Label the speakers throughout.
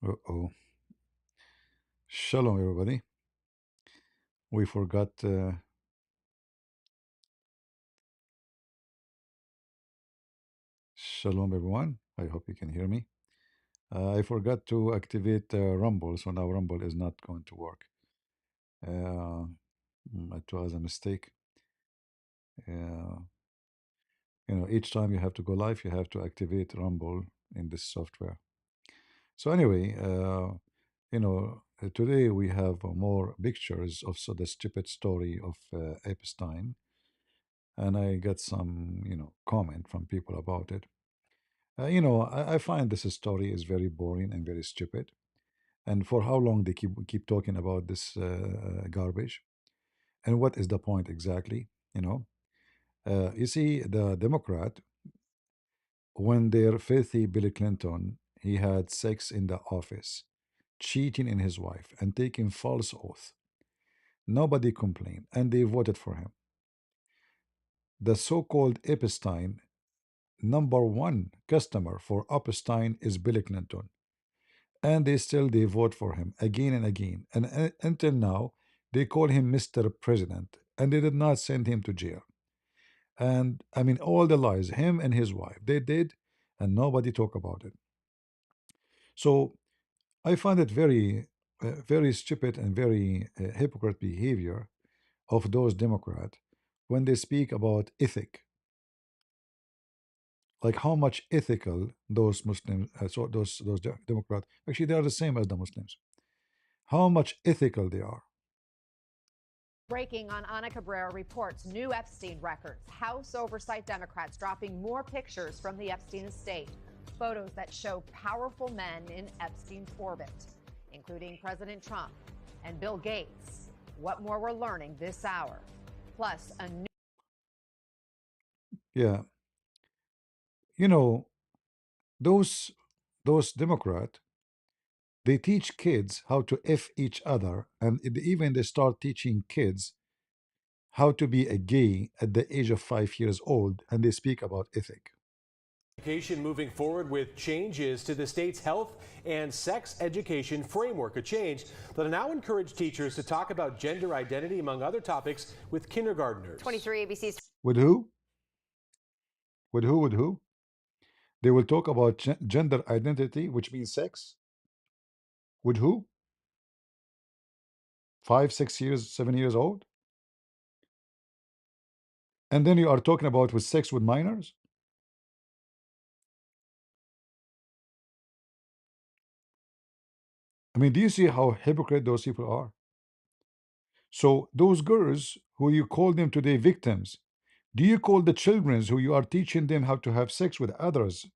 Speaker 1: Uh-oh. Shalom, everybody. We forgot. Shalom, everyone. I hope you can hear me. I forgot to activate Rumble, so now Rumble is not going to work. It was a mistake. Uh, each time you have to go live, you have to activate Rumble in this software. So anyway, today we have more pictures of the stupid story of Epstein, and I got some, comment from people about it. I find this story is very boring and very stupid. And for how long they keep talking about this garbage? And what is the point exactly? You know, you see, the Democrat, when their filthy Bill Clinton, he had sex in the office, cheating in his wife, and taking false oath. Nobody complained, and they voted for him. The so-called Epstein number one customer for Epstein is Bill Clinton, and they vote for him again and again, and until now they call him Mr. President, and they did not send him to jail. And I mean, all the lies him and his wife they did, and nobody talk about it. So I find it very stupid and very hypocrite behavior of those Democrats when they speak about ethic, like how much ethical those Muslims, those Democrats, actually they are the same as the Muslims, how much ethical they are.
Speaker 2: Breaking on Ana Cabrera reports new Epstein records. House Oversight Democrats dropping more pictures from the Epstein estate. Photos that show powerful men in Epstein's orbit, including President Trump and Bill Gates. What more we're learning this hour. Plus, a new
Speaker 1: Yeah, you know, those those Democrat, they teach kids how to f each other, and even they start teaching kids how to be a gay at the age of 5 years old, and they speak about ethic.
Speaker 3: Education moving forward with changes to the state's health and sex education framework, a change that'll now encourage teachers to talk about gender identity, among other topics, with kindergartners.
Speaker 2: 23 ABC's
Speaker 1: With who? With who? With who? They will talk about gender identity, which means sex. With who? 5, 6 years, 7 years old, and then you are talking about with sex with minors. I mean, do you see how hypocrite those people are? So those girls who you call them today victims, do you call the children who you are teaching them how to have sex with others,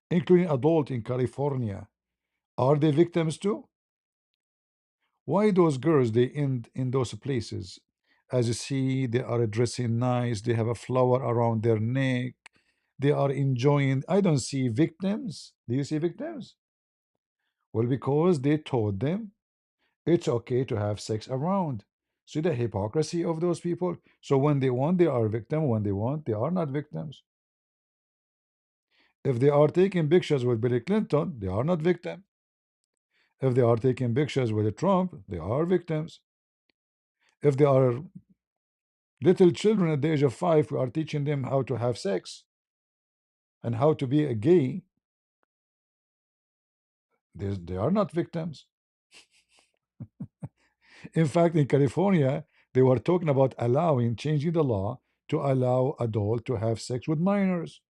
Speaker 1: including adult in California, are they victims too? Why those girls they end in those places? As you see, they are dressing nice, they have a flower around their neck, they are enjoying. I don't see victims. Do you see victims? Well, because they told them it's okay to have sex around. See the hypocrisy of those people? So when they want, they are victim. When they want, they are not victims. If they are taking pictures with Bill Clinton, they are not victim. If they are taking pictures with Trump, they are victims. If they are little children at the age of 5, we are teaching them how to have sex and how to be a gay, they are not victims. In fact, in California, they were talking about changing the law to allow adults to have sex with minors.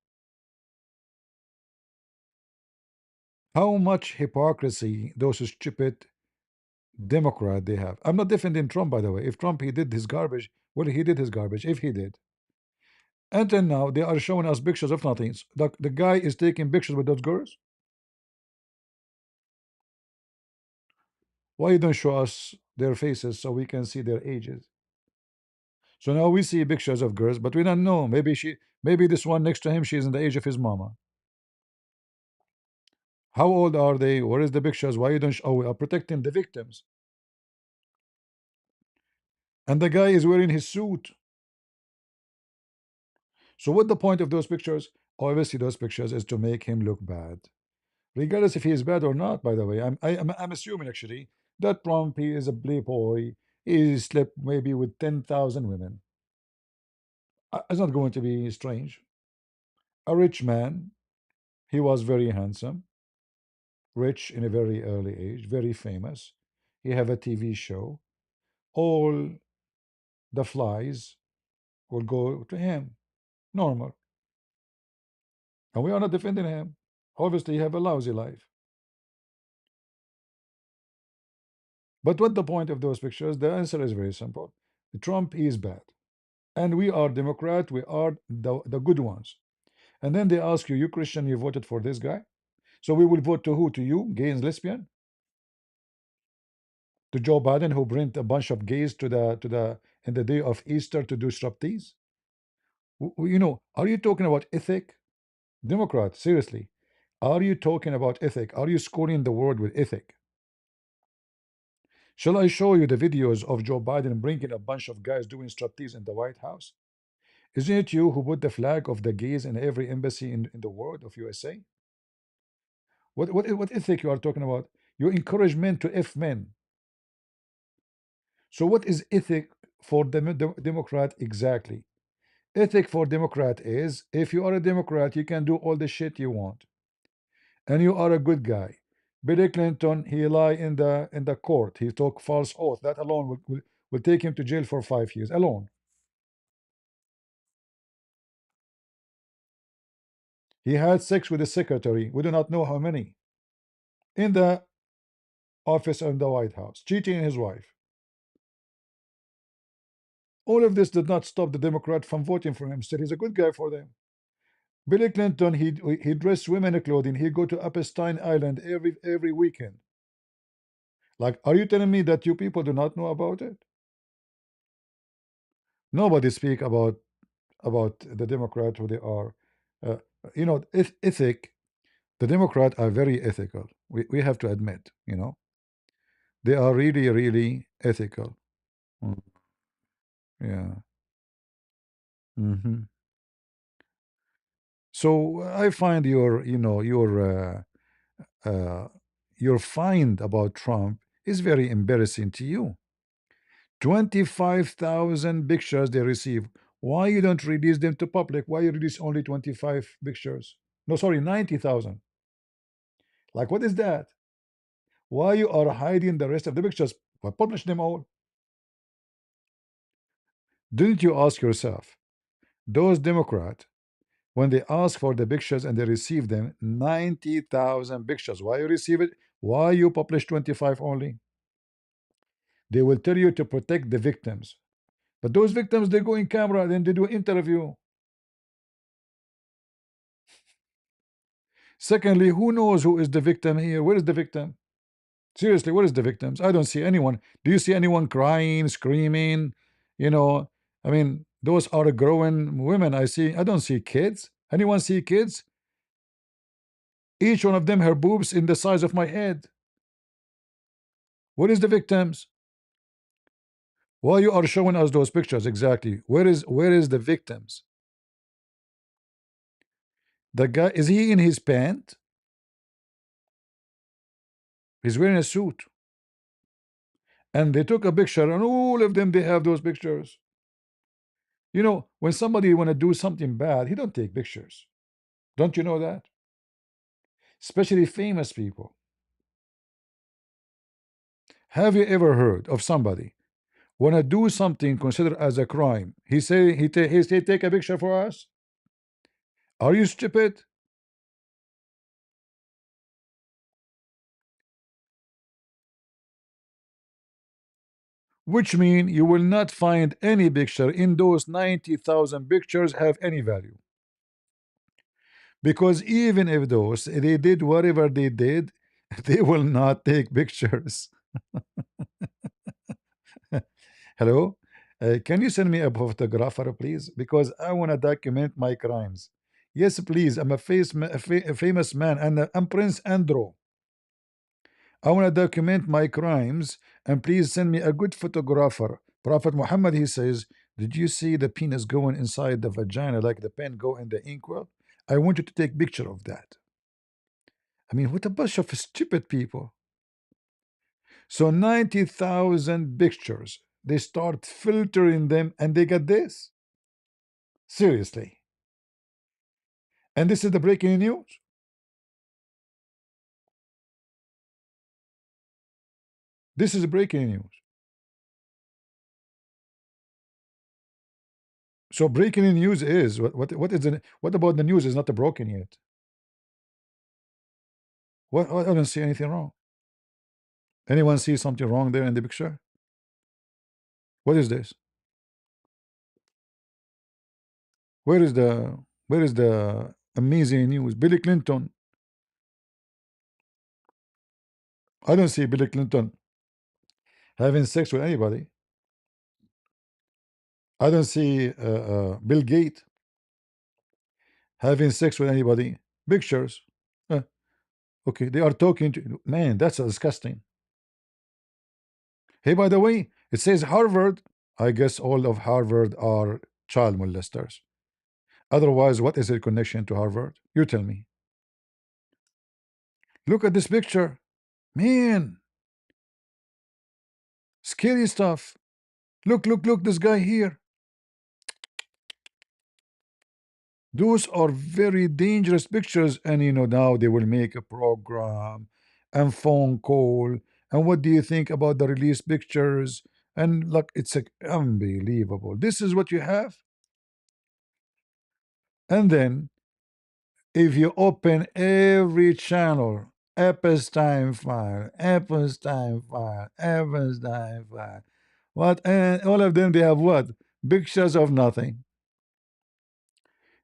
Speaker 1: How much hypocrisy those stupid Democrat they have. I'm not defending Trump, by the way. If Trump he did his garbage, well, he did his garbage. If he did, until now they are showing us pictures of nothing. The guy is taking pictures with those girls. Why you don't show us their faces so we can see their ages? So now we see pictures of girls, but we don't know. Maybe this one next to him, she's in the age of his mama. How old are they? Where is the pictures? Why you don't? Oh, we are protecting the victims. And the guy is wearing his suit. So what the point of those pictures? Obviously, those pictures is to make him look bad. regardless if he is bad or not. By the way, I'm assuming actually that Trump, he is a playboy. He slept maybe with 10,000 women. It's not going to be strange. A rich man. He was very handsome, rich in a very early age, very famous. He have a TV show. All the flies will go to him. Normal. And we are not defending him. Obviously, he have a lousy life. But what the point of those pictures? The answer is very simple. Trump is bad. And we are Democrat, we are the good ones. And then they ask you, you Christian, you voted for this guy? So we will vote to who? To you, gay and lesbian? To Joe Biden, who bring a bunch of gays to the in the day of Easter to do striptease? Are you talking about ethic? Democrat, seriously. Are you talking about ethic? Are you scoring the word with ethic? Shall I show you the videos of Joe Biden bringing a bunch of guys doing striptease in the White House? Isn't it you who put the flag of the gays in every embassy in the world of USA? What ethic you are talking about? You encourage men to F men. So what is ethic for the Democrat exactly? Ethic for Democrat is if you are a Democrat, you can do all the shit you want, and you are a good guy. Bill Clinton, he lie in the court. He took false oath. That alone will take him to jail for 5 years alone. He had sex with a secretary. We do not know how many in the office of the White House, cheating on his wife. All of this did not stop the Democrat from voting for him. Still, he's a good guy for them. Bill Clinton, he dressed women in clothing. He go to Epstein Island every weekend. Like, are you telling me that you people do not know about it? Nobody speak about the Democrat who they are. Uh, ethic. The Democrat are very ethical. We have to admit. They are really really ethical. Mm, yeah. hmm So I find uh, your find about Trump is very embarrassing to you. 25,000 pictures they receive. Why you don't release them to public? Why you release only 25 pictures? No, sorry, 90,000. Like, what is that? Why you are hiding the rest of the pictures? Well, publish them all. Didn't you ask yourself, those Democrats, when they ask for the pictures and they receive them, 90,000 pictures, why you receive it? Why you publish 25 only? They will tell you to protect the victims. But those victims, they go in camera, then they do an interview. Secondly, who knows who is the victim here? Where is the victim? Seriously, where is the victims? I don't see anyone. Do you see anyone crying, screaming? You know, I mean, those are growing women. I don't see kids. Anyone see kids? Each one of them, her boobs in the size of my head. Where is the victims? Why you are showing us those pictures exactly? Where is the victims? The guy, is he in his pant? He's wearing a suit. And they took a picture, and all of them they have those pictures. When somebody want to do something bad, he don't take pictures. Don't you know that? Especially famous people. Have you ever heard of somebody want to do something considered as a crime? He say take a picture for us. Are you stupid? Which mean you will not find any picture in those 90,000 pictures have any value. Because even if those they did whatever they did, they will not take pictures. Hello? Can you send me a photographer, please? Because I want to document my crimes. Yes, please. I'm a famous man, and I'm Prince Andrew. I want to document my crimes, and please send me a good photographer. Prophet Muhammad, he says, did you see the penis going inside the vagina like the pen go in the inkwell? I want you to take picture of that. I mean, what a bunch of stupid people. So 90,000 pictures. They start filtering them and they get this. Seriously. And this is the breaking news. This is breaking news. So breaking news is what is the what about the news is not broken yet? What I don't see anything wrong. Anyone see something wrong there in the picture? What is this? Where is the amazing news? Billy Clinton. I don't see Billy Clinton having sex with anybody. I don't see Bill Gates having sex with anybody. Pictures. Uh, okay, they are talking to man. That's disgusting. Hey, by the way, it says Harvard. I guess all of Harvard are child molesters. Otherwise, what is the connection to Harvard? You tell me. Look at this picture. Man, scary stuff. Look, this guy here. Those are very dangerous pictures, and now they will make a program and phone call. And what do you think about the release pictures? And look, it's unbelievable. This is what you have. And then if you open every channel, Epstein file, Epstein file, Epstein file, what? And all of them, they have what? Pictures of nothing.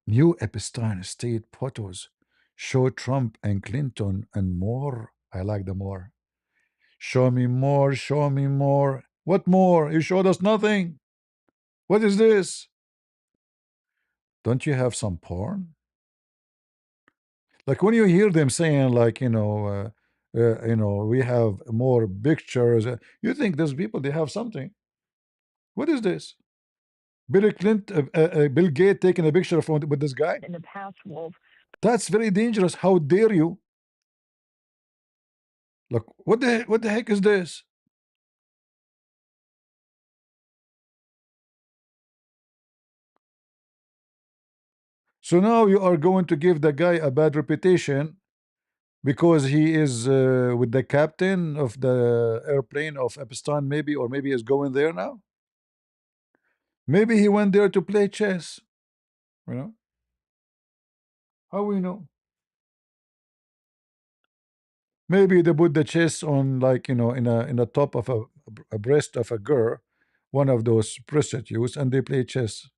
Speaker 1: New Epstein state photos show Trump and Clinton and more. I like the more. Show me more, show me more. What more? You showed us nothing. What is this? Don't you have some porn? Like when you hear them saying, like, we have more pictures, you think those people, they have something. What is this? Bill Gates taking a picture with this guy?
Speaker 4: In the past, Wolf.
Speaker 1: That's very dangerous. How dare you? Look, what the heck is this? So now you are going to give the guy a bad reputation because he is with the captain of the airplane of Epstein, maybe, or maybe he's going there now. Maybe he went there to play chess. You know how we know? Maybe they put the chest on, like, in a top of a breast of a girl, one of those prostitutes, and they play chess.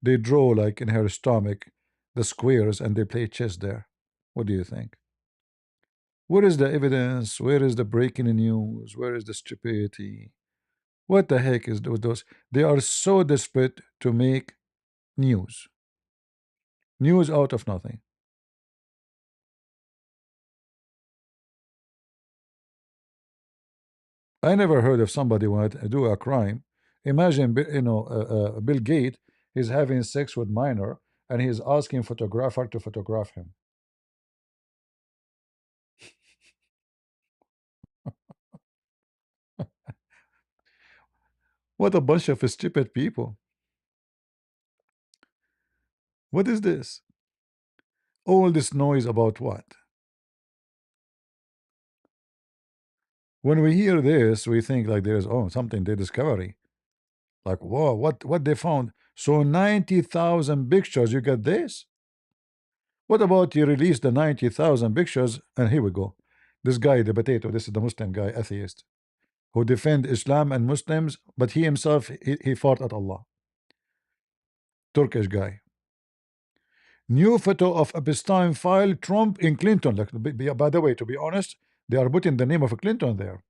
Speaker 1: They draw like in her stomach the squares, and they play chess there. What do you think? Where is the evidence? Where is the breaking news? Where is the stupidity? What the heck is those? They are so desperate to make news, news out of nothing. I never heard of somebody want to do a crime. Imagine, Bill Gates is having sex with minor, and he's asking photographer to photograph him. What a bunch of stupid people. What is this? All this noise about what? When we hear this, we think like there's something they discovery. Like, whoa, what they found? So 90,000 pictures, you get this? What about you release the 90,000 pictures? And here we go. This guy, the potato, this is the Muslim guy, atheist, who defend Islam and Muslims, but he himself, he fought at Allah. Turkish guy. New photo of Epstein file, Trump in Clinton. Like, by the way, to be honest, they are putting the name of Clinton there.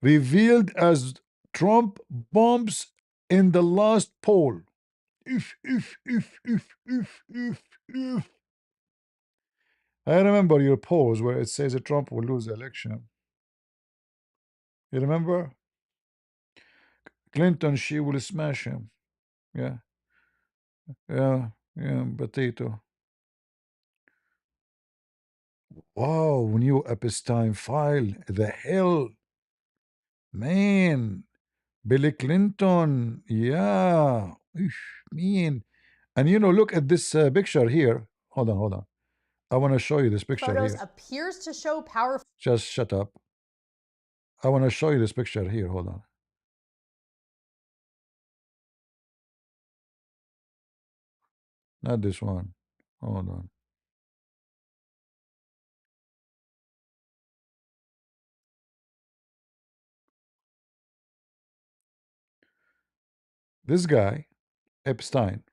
Speaker 1: Revealed as Trump bombs in the last poll. If. I remember your pose where it says that Trump will lose the election. You remember? Clinton, she will smash him. Yeah, yeah, yeah, potato. Wow, new Epstein file. The hell, man. Billy Clinton. Yeah. Eesh, man. And look at this picture here. Hold on, hold on. I want to show you this picture
Speaker 2: Photos
Speaker 1: here.
Speaker 2: appears to show powerful.
Speaker 1: Just shut up. I want to show you this picture here. Hold on. Not this one. Hold on. This guy, Epstein,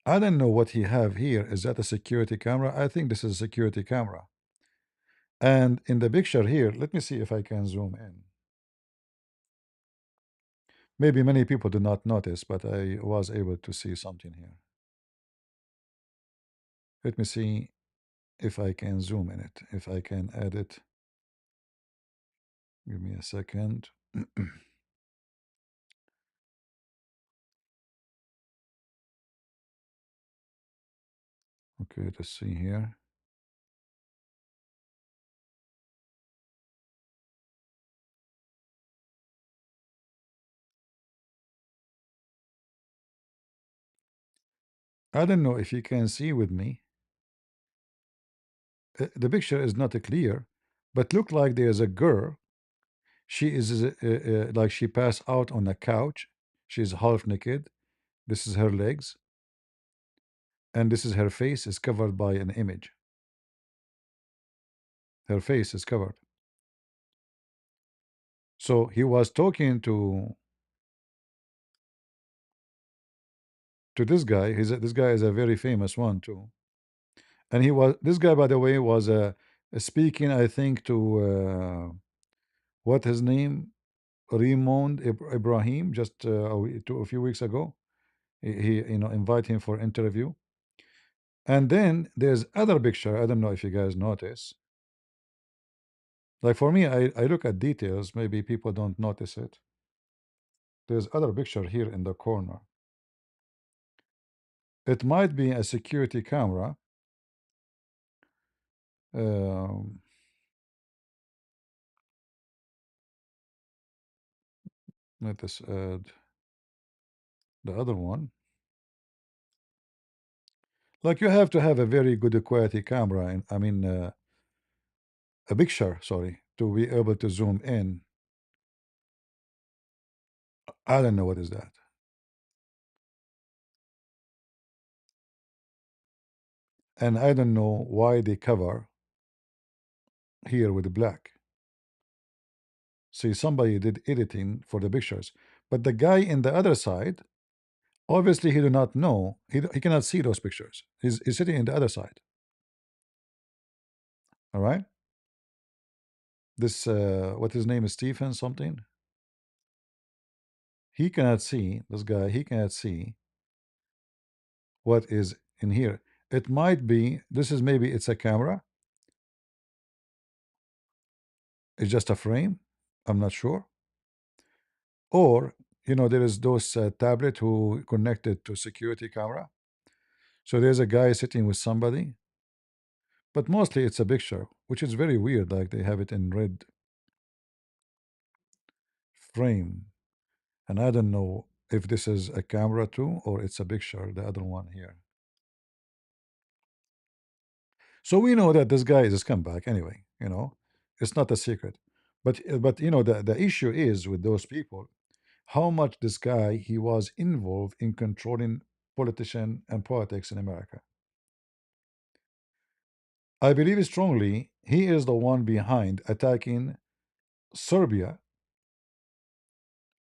Speaker 1: I don't know what he have here. Is that a security camera? I think this is a security camera. And in the picture here, let me see if I can zoom in. Maybe many people do not notice, but I was able to see something here. Let me see if I can zoom in it, if I can add it. Give me a second. Okay, let's see here. I don't know if you can see with me. The picture is not clear, but look like there's a girl. She is like she passed out on a couch. She's half naked. This is her legs, and this is her face is covered by an image. Her face is covered. So he was talking to this guy. This guy is a very famous one too. And he was this guy, by the way, was speaking, I think, to what his name, Raymond Ibrahim, just a few weeks ago. He invite him for interview. And then there's other picture. I don't know if you guys notice. Like for me, I look at details. Maybe people don't notice it. There's other picture here in the corner. It might be a security camera. Um, Let us add the other one. Like you have to have a very good quality camera, and I mean a picture, sorry, to be able to zoom in. I don't know what is that, and I don't know why they cover here with black. See, somebody did editing for the pictures, but the guy in the other side, obviously, he do not know. He cannot see those pictures. He's sitting in the other side. All right. This what his name is Stephen something. He cannot see this guy. He cannot see what is in here. It might be this is maybe it's a camera. It's just a frame. I'm not sure. Or there is those tablet who connected to security camera. So there's a guy sitting with somebody, but mostly it's a picture, which is very weird. Like they have it in red frame, and I don't know if this is a camera too or it's a picture. The other one here. So we know that this guy is a scumbag anyway. It's not a secret. But the issue is with those people how much this guy he was involved in controlling politician and politics in America. I believe strongly he is the one behind attacking Serbia,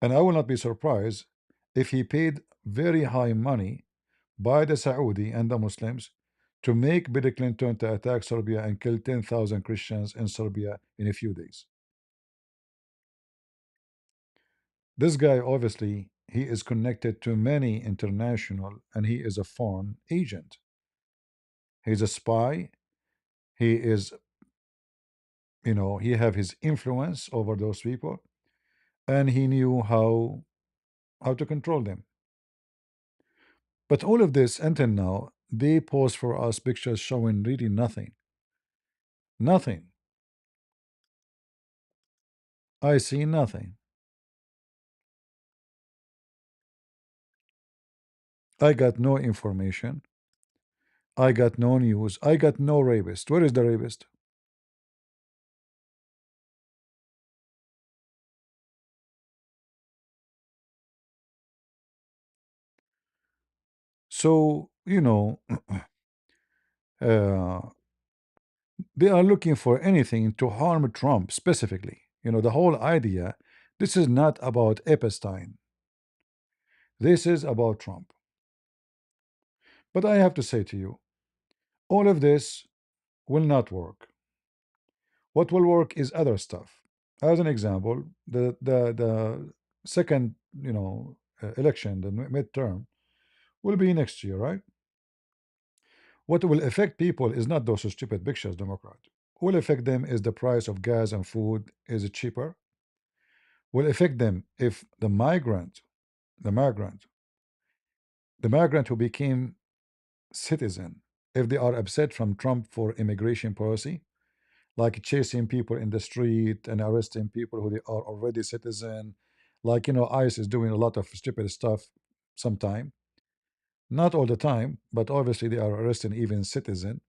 Speaker 1: and I will not be surprised if he paid very high money by the Saudi and the Muslims to make Bill Clinton to attack Serbia and kill 10,000 Christians in Serbia in a few days. This guy obviously he is connected to many international and he is a foreign agent. He's a spy. He is, he have his influence over those people, and he knew how to control them. But all of this until now, they post for us pictures showing really nothing. Nothing. I see nothing. I got no information. I got no news. I got no rapist. Where is the rapist? So, uh, they are looking for anything to harm Trump specifically. The whole idea, this is not about Epstein. This is about Trump. But I have to say to you, all of this will not work. What will work is other stuff. As an example, the second, election, the midterm, will be next year, right? What will affect people is not those stupid pictures, Democrat. What will affect them is the price of gas and food is cheaper. Will affect them if the migrant, the migrant who became citizen, if they are upset from Trump for immigration policy, like chasing people in the street and arresting people who they are already citizen, like ICE is doing a lot of stupid stuff sometime, not all the time, but obviously they are arresting even citizen.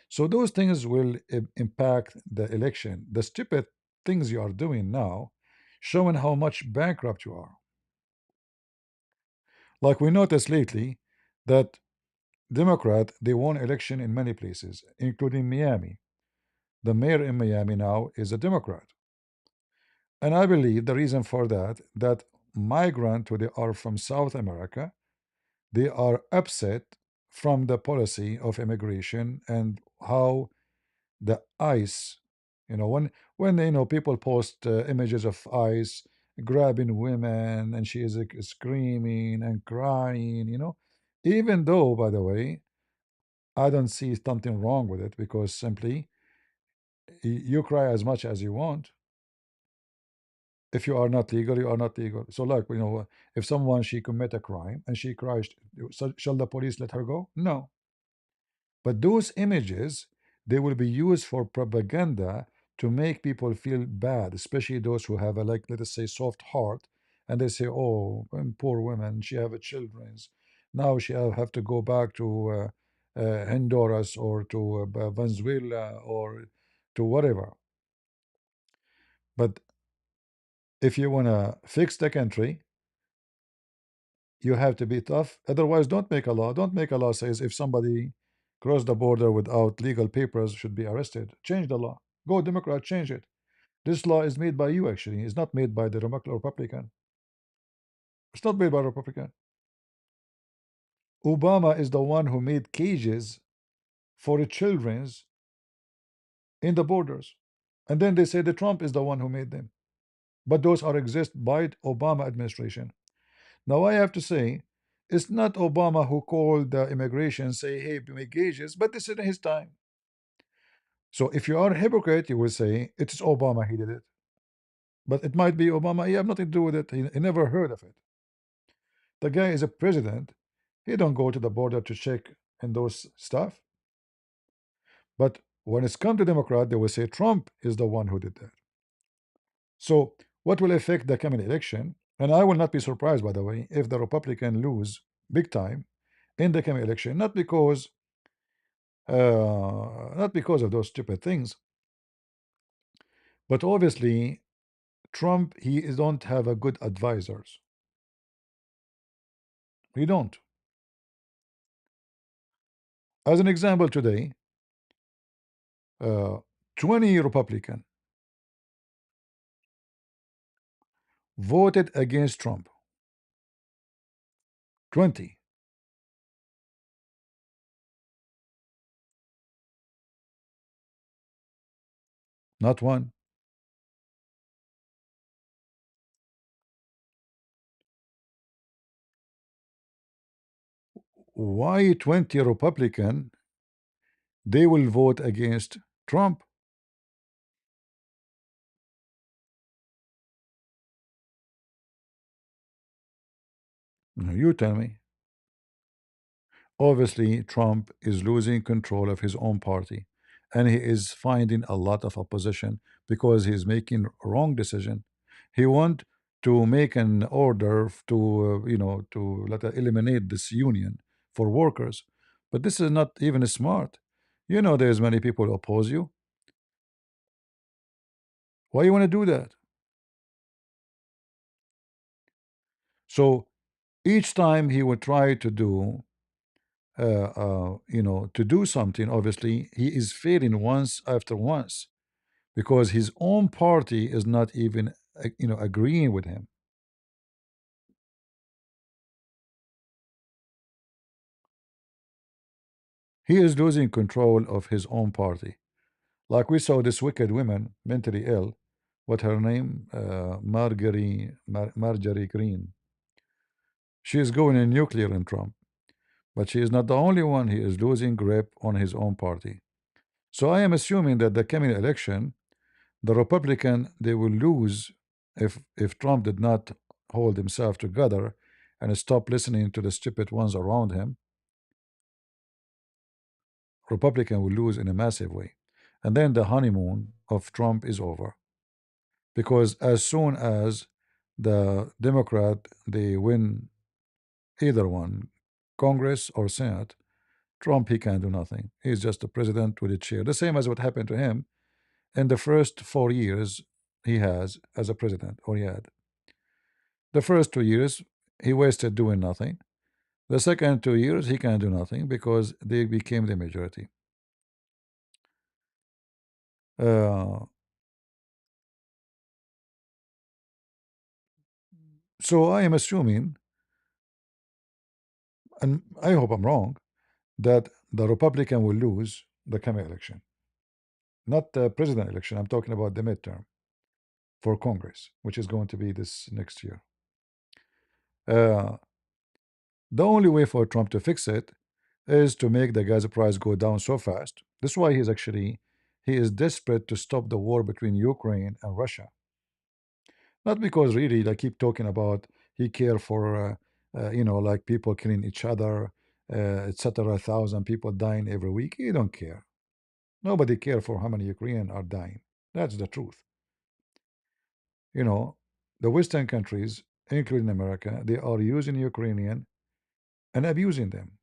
Speaker 1: So those things will impact the election. The stupid things you are doing now, showing how much bankrupt you are. Like we noticed lately that Democrat they won election in many places, including Miami. The mayor in Miami now is a Democrat, and I believe the reason for that migrant who they are from South America, they are upset from the policy of immigration and how the ICE, when people post images of ICE grabbing women and she is screaming and crying, even though, by the way, I don't see something wrong with it because simply you cry as much as you want. If you are not legal, you are not legal. So, like, if someone she commit a crime and she cries, so shall the police let her go? No. But those images, they will be used for propaganda to make people feel bad, especially those who have a, like, let us say, soft heart, and they say, "Oh, poor woman, she have a children's. Now she have to go back to Honduras or to Venezuela or to whatever." But if you wanna fix the country, you have to be tough. Otherwise, don't make a law. Don't make a law says if somebody cross the border without legal papers should be arrested. Change the law. Go Democrat, change it. This law is made by you actually. It's not made by the Republican. It's not made by Republican. Obama is the one who made cages for the children's in the borders. And then they say the Trump is the one who made them. But those are exist by the Obama administration. Now I have to say, it's not Obama who called the immigration say, hey, make gauges, but this is in his time. So if you are a hypocrite, you will say it is Obama, he did it. But it might be Obama, he have nothing to do with it. He never heard of it. The guy is a president. He don't go to the border to check and those stuff. But when it's come to Democrat, they will say Trump is the one who did that. So what will affect the coming election? And I will not be surprised, by the way, if the Republican lose big time in the coming election, not because of those stupid things, but obviously Trump he don't have a good advisors. He don't. As an example, today, uh, 20 Republican voted against Trump. 20, not one. Why 20 Republican they will vote against Trump? You tell me. Obviously, Trump is losing control of his own party, and he is finding a lot of opposition because he's making wrong decision. He want to make an order to to eliminate this union for workers, but this is not even smart. You know, there's many people oppose you. Why you want to do that? So each time he would try to do to do something, obviously he is failing once after once because his own party is not even agreeing with him. He is losing control of his own party. Like we saw this wicked woman, mentally ill, what her name, Marjorie Green. She is going in nuclear in Trump, but she is not the only one. He is losing grip on his own party. So I am assuming that the coming election, the Republican, they will lose if Trump did not hold himself together and stop listening to the stupid ones around him. Republican will lose in a massive way. And then the honeymoon of Trump is over. Because as soon as the Democrat they win either one, Congress or Senate, Trump he can do nothing. He's just a president with a chair. The same as what happened to him in the first 4 years he has as a president, or he had. The first 2 years he wasted doing nothing. The second 2 years he can do nothing because they became the majority. Uh, so I am assuming, and I hope I'm wrong, that the Republican will lose the coming election. Not the president election, I'm talking about the midterm for Congress, which is going to be this next year. Uh, the only way for Trump to fix it is to make the gas price go down so fast. That's why he is desperate to stop the war between Ukraine and Russia. Not because really they keep talking about he care for like people killing each other, etc. 1,000 people dying every week. He don't care. Nobody care for how many Ukrainians are dying. That's the truth. You know, the Western countries, including America, they are using Ukrainian and abusing them.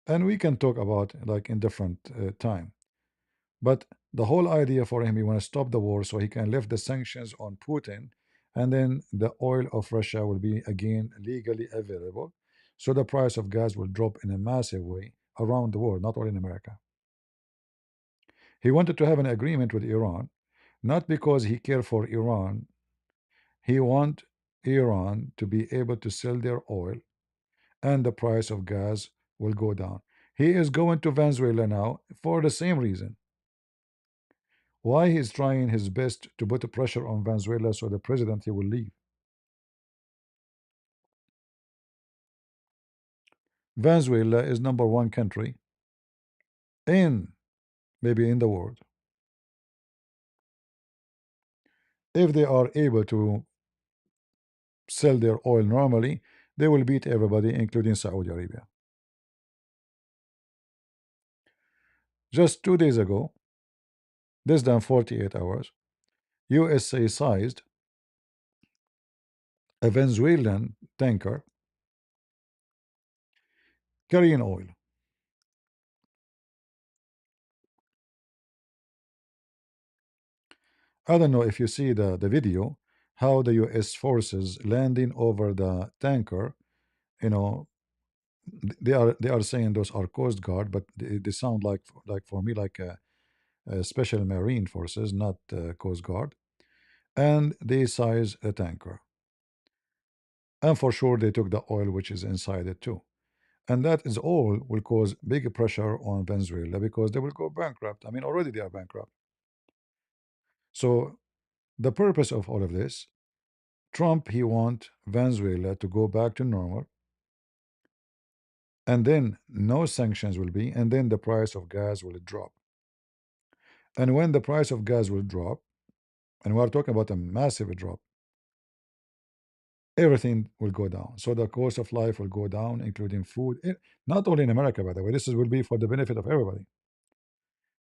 Speaker 1: And we can talk about like in different time. But the whole idea for him, he want to stop the war so he can lift the sanctions on Putin, and then the oil of Russia will be again legally available. So the price of gas will drop in a massive way around the world, not only in America. He wanted to have an agreement with Iran, not because he cared for Iran. He want Iran to be able to sell their oil, and the price of gas will go down. He is going to Venezuela now for the same reason. Why he's trying his best to put a pressure on Venezuela so the president he will leave. Venezuela is number one country in maybe in the world. If they are able to sell their oil normally, they will beat everybody, including Saudi Arabia. Just 2 days ago, less than 48 hours, USA seized a Venezuelan tanker carrying oil. I don't know if you see the video, how the US forces landing over the tanker, you know, they are saying those are Coast Guard, but they sound like for me like a special marine forces, not Coast Guard, and they size a tanker, and for sure they took the oil which is inside it too, and that is all will cause big pressure on Venezuela because they will go bankrupt. I mean, already they are bankrupt. So the purpose of all of this, Trump he want Venezuela to go back to normal, and then no sanctions will be, and then the price of gas will drop. And when the price of gas will drop, and we are talking about a massive drop, everything will go down. So the cost of life will go down, including food. Not only in America, by the way, will be for the benefit of everybody.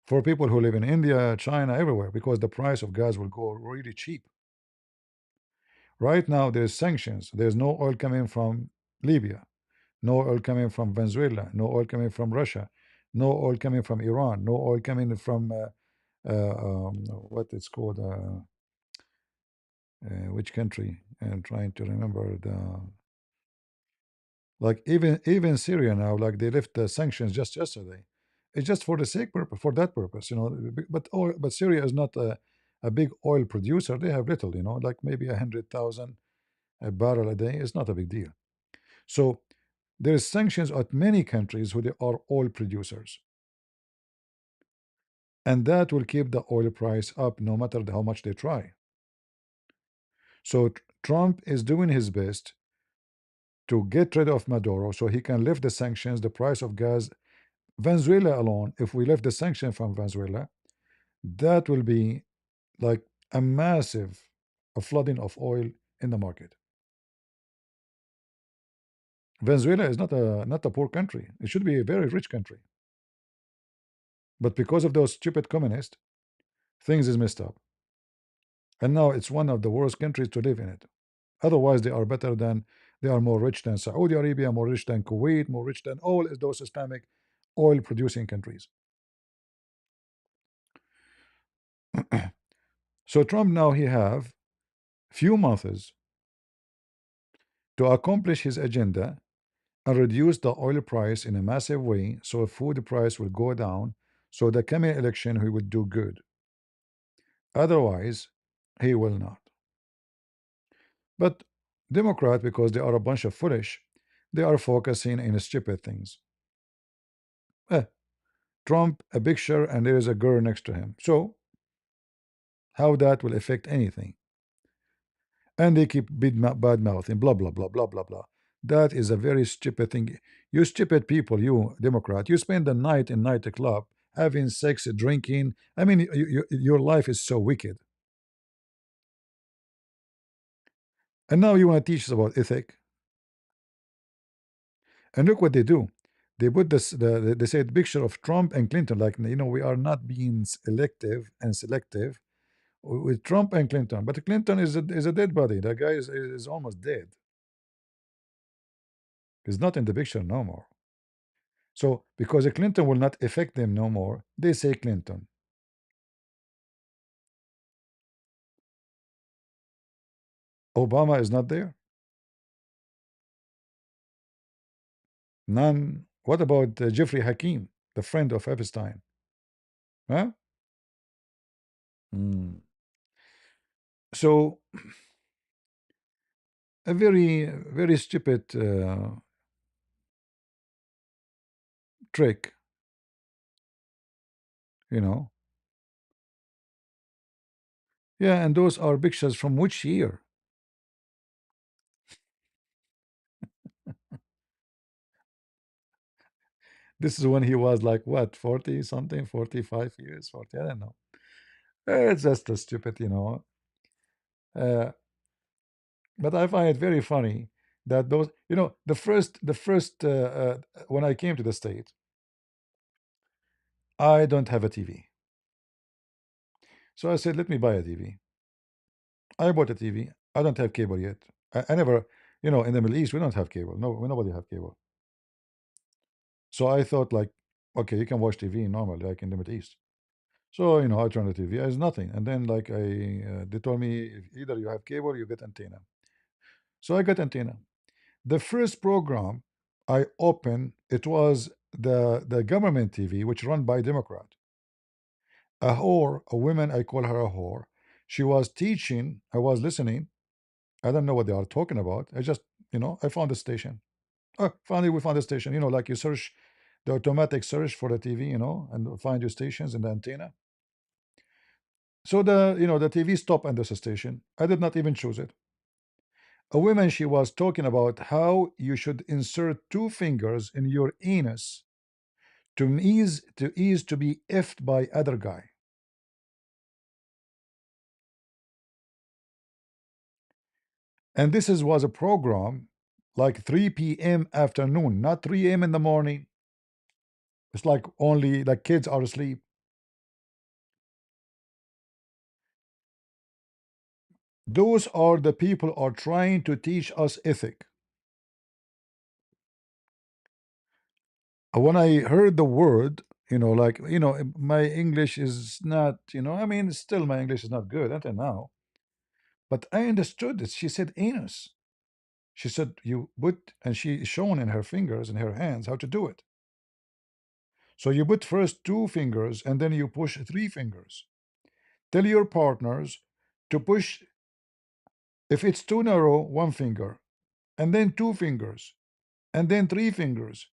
Speaker 1: For people who live in India, China, everywhere, because the price of gas will go really cheap. Right now, there's sanctions. There's no oil coming from Libya, no oil coming from Venezuela, no oil coming from Russia, no oil coming from Iran, no oil coming from what it's called, which country? I'm trying to remember the like even Syria now, like they lift the sanctions just yesterday. It's just for the sake purpose, for that purpose, you know. But Syria is not a big oil producer. They have little, you know, like maybe 100,000 a barrel a day. It's not a big deal. So there is sanctions at many countries who they are oil producers, and that will keep the oil price up no matter how much they try. So Trump is doing his best to get rid of Maduro so he can lift the sanctions, the price of gas. Venezuela alone, if we lift the sanction from Venezuela, that will be like a massive a flooding of oil in the market. Venezuela is not a poor country. It should be a very rich country. But because of those stupid communists, things is messed up. And now it's one of the worst countries to live in it. Otherwise, they are more rich than Saudi Arabia, more rich than Kuwait, more rich than all those Islamic oil producing countries. So Trump now he have few months to accomplish his agenda and reduce the oil price in a massive way so food price will go down, so the coming election he would do good. Otherwise, he will not. But Democrat, because they are a bunch of foolish, they are focusing in stupid things. Eh, Trump, a picture, and there is a girl next to him. So how that will affect anything? And they keep bad mouthing, blah blah blah blah blah blah. That is a very stupid thing. You stupid people, you Democrat, you spend the night in nightclub having sex, drinking. I mean, your life is so wicked. And now you want to teach us about ethic. And look what they do. They put they said picture of Trump and Clinton, like, you know, we are not being elective and selective with Trump and Clinton. But Clinton is a dead body. That guy is almost dead. He's not in the picture no more. So because Clinton will not affect them no more, they say Clinton. Obama is not there. None. What about Jeffrey Hakim, the friend of Epstein? Huh? Hmm. So a very stupid trick, you know. Yeah, and those are pictures from which year? This is when he was like what, 40 something, 45 years, 40, I don't know. It's just a stupid, you know. Uh, but I find it very funny that those, you know, the first when I came to the state, I don't have a TV. So I said, let me buy a TV. I bought a TV. I don't have cable yet. I never, you know, in the Middle East, we don't have cable. No, nobody have cable. So I thought like, okay, you can watch TV normally, like in the Middle East. So, you know, I turned the TV, there's nothing. And then like they told me if either you have cable, you get antenna. So I got antenna. The first program I opened, it was the government TV, which run by Democrat. A whore, a woman, I call her a whore. She was teaching, I was listening. I don't know what they are talking about. I just, you know, I found the station. Oh, finally we found the station. You know, like you search the automatic search for the TV, you know, and find your stations and the antenna. So the TV stopped at the station. I did not even choose it. A woman, she was talking about how you should insert two fingers in your anus to ease to be effed by other guy. And this was a program like 3 p.m. afternoon, not 3 a.m. in the morning. It's like only like kids are asleep. Those are the people are trying to teach us ethic. When I heard the word, like, my English is not, I mean, still my English is not good until now, but I understood it. She said anus. She said you put, and she shown in her fingers and her hands how to do it. So you put first two fingers and then you push three fingers. Tell your partners to push, if it's too narrow, one finger, and then two fingers, and then three fingers.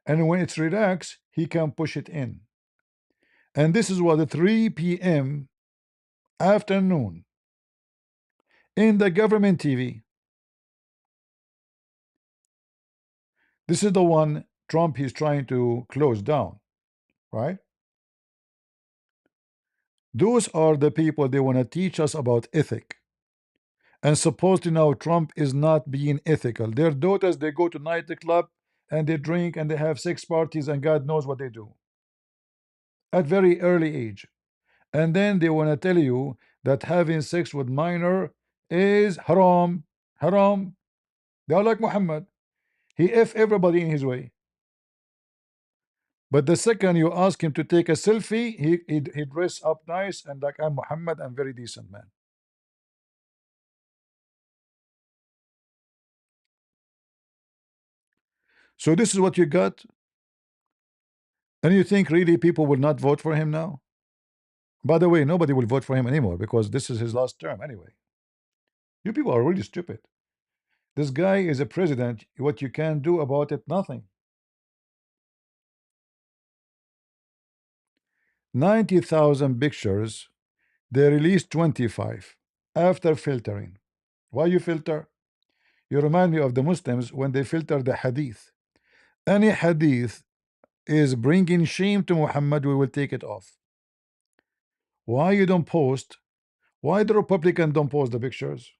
Speaker 1: And when it's relaxed, he can push it in. And this is what the 3 p.m. afternoon in the government TV. This is the one Trump is trying to close down, right? Those are the people they want to teach us about ethic. And supposedly now Trump is not being ethical. Their daughters, they go to nightclub and they drink and they have sex parties and God knows what they do at very early age. And then they want to tell you that having sex with minor is haram. Haram. They are like Muhammad. He F everybody in his way. But the second you ask him to take a selfie, he dress up nice and like I'm Muhammad, I'm very decent man. So this is what you got, and you think really people will not vote for him now? By the way, nobody will vote for him anymore because this is his last term anyway. You people are really stupid. This guy is a president. What you can do about it? Nothing. 90,000 pictures. They released 25 after filtering. Why you filter? You remind me of the Muslims when they filter the hadith. Any hadith is bringing shame to Muhammad, we will take it off. Why you don't post? Why the Republican don't post the pictures?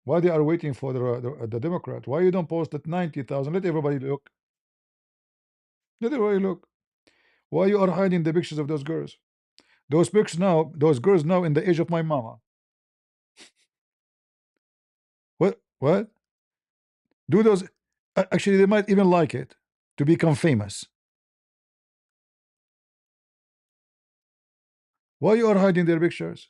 Speaker 1: Why they are waiting for the Democrat? Why you don't post at 90,000? Let everybody look. Let everybody look. Why you are hiding the pictures of those girls? Those pictures now, those girls now in the age of my mama. What? What? Do those? Actually, they might even like it to become famous. Why you are hiding their pictures?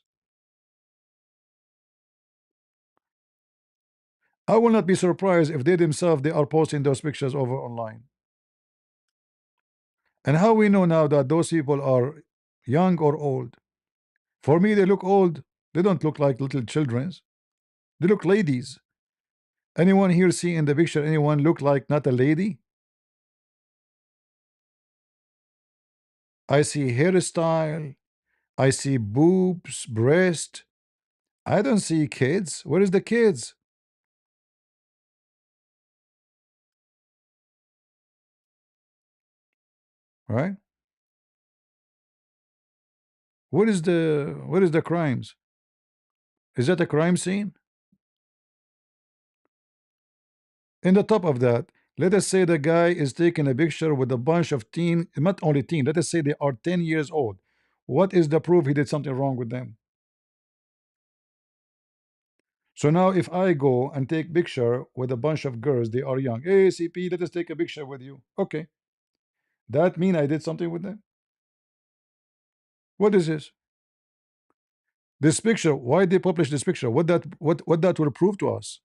Speaker 1: I will not be surprised if they themselves they are posting those pictures over online. And how we know now that those people are young or old? For me, they look old. They don't look like little childrens. They look ladies. Anyone here see in the picture anyone look like not a lady? I see hairstyle. I see boobs, breast. I don't see kids. Where is the kids? Right? What is the crimes? Is that a crime scene? In the top of that, let us say the guy is taking a picture with a bunch of teen, not only teen, let us say they are 10 years old. What is the proof he did something wrong with them? So now if I go and take picture with a bunch of girls, they are young. Hey, CP, let us take a picture with you. Okay. That mean I did something with them? What is this? This picture, why they publish this picture? What that will prove to us?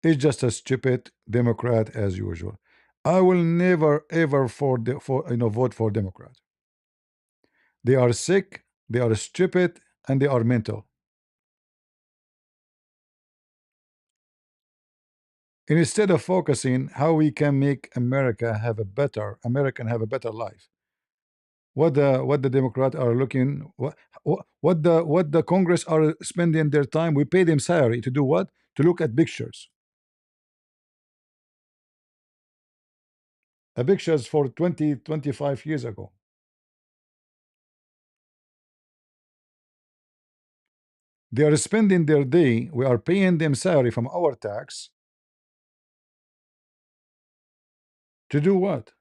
Speaker 1: It's just a stupid Democrat as usual. I will never ever vote for Democrat. They are sick, they are stupid, and they are mental. And instead of focusing how we can make American have a better life. What the Democrat are looking what the Congress are spending their time. We pay them salary to do what? To look at pictures. A pictures for 20, 25 years ago. They are spending their day, we are paying them salary from our tax to do what?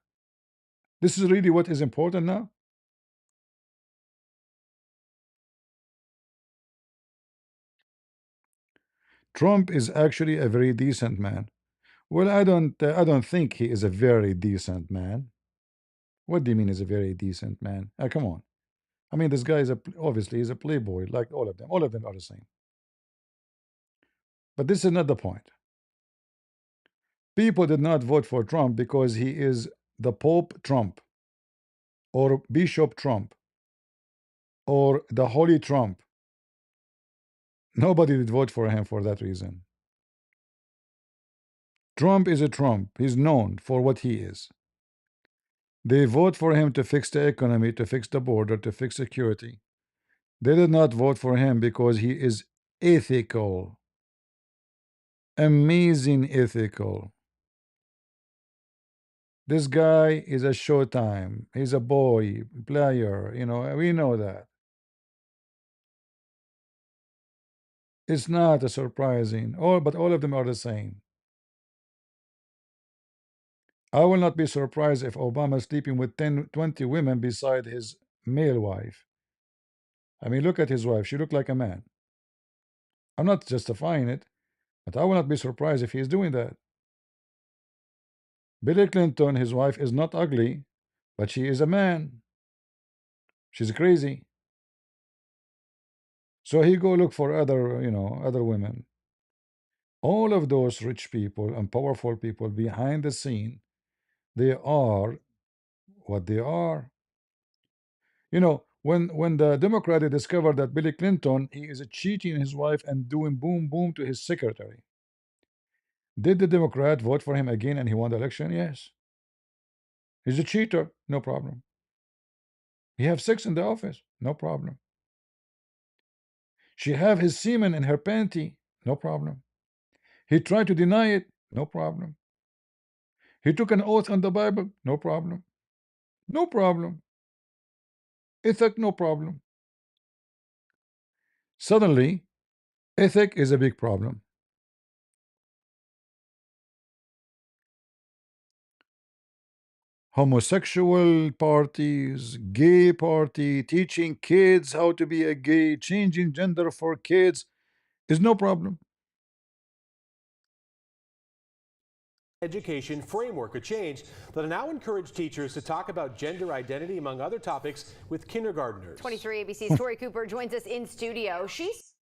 Speaker 1: This is really what is important now? Trump is actually a very decent man. Well, I don't think he is a very decent man. What do you mean is a very decent man? Come on. I mean, this guy is obviously he's a playboy, like all of them. All of them are the same. But this is not the point. People did not vote for Trump because he is the Pope Trump or Bishop Trump or the Holy Trump. Nobody did vote for him for that reason. Trump is a Trump. He's known for what he is. They vote for him to fix the economy, to fix the border, to fix security. They did not vote for him because he is ethical. Amazing ethical. This guy is a showtime. He's a boy player. We know that. It's not a surprising. But all of them are the same. I will not be surprised if Obama is sleeping with 10, 20 women beside his male wife. I mean, look at his wife. She looked like a man. I'm not justifying it, but I will not be surprised if he is doing that. Bill Clinton, his wife, is not ugly, but she is a man. She's crazy. So he go look for other women. All of those rich people and powerful people behind the scene, they are what they are. When the Democrat discovered that Billy Clinton he is cheating his wife and doing boom boom to his secretary, did the Democrat vote for him again and he won the election? Yes. He's a cheater, no problem. He have sex in the office, no problem. She have his semen in her panty, no problem. He tried to deny it, no problem. He took an oath on the Bible, no problem. No problem. Ethic, no problem. Suddenly, ethic is a big problem. Homosexual parties, gay party, teaching kids how to be a gay, changing gender for kids is no problem.
Speaker 3: Education framework, a change that'll now encourage teachers to talk about gender identity among other topics with kindergartners.
Speaker 2: 23 ABC's Tori Cooper joins us in studio.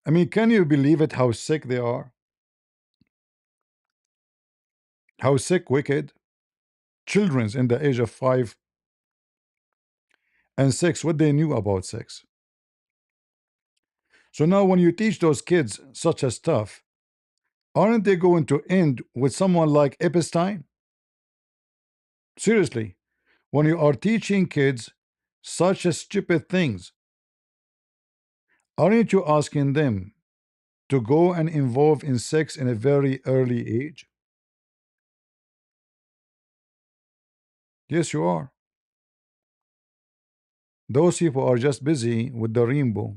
Speaker 1: I mean, can you believe it how sick they are? How sick, wicked. Children's in the age of 5 and 6, what they knew about sex. So now when you teach those kids such a stuff, aren't they going to end with someone like Epstein? Seriously, when you are teaching kids such a stupid things, aren't you asking them to go and involve in sex in a very early age? Yes, you are. Those people are just busy with the rainbow.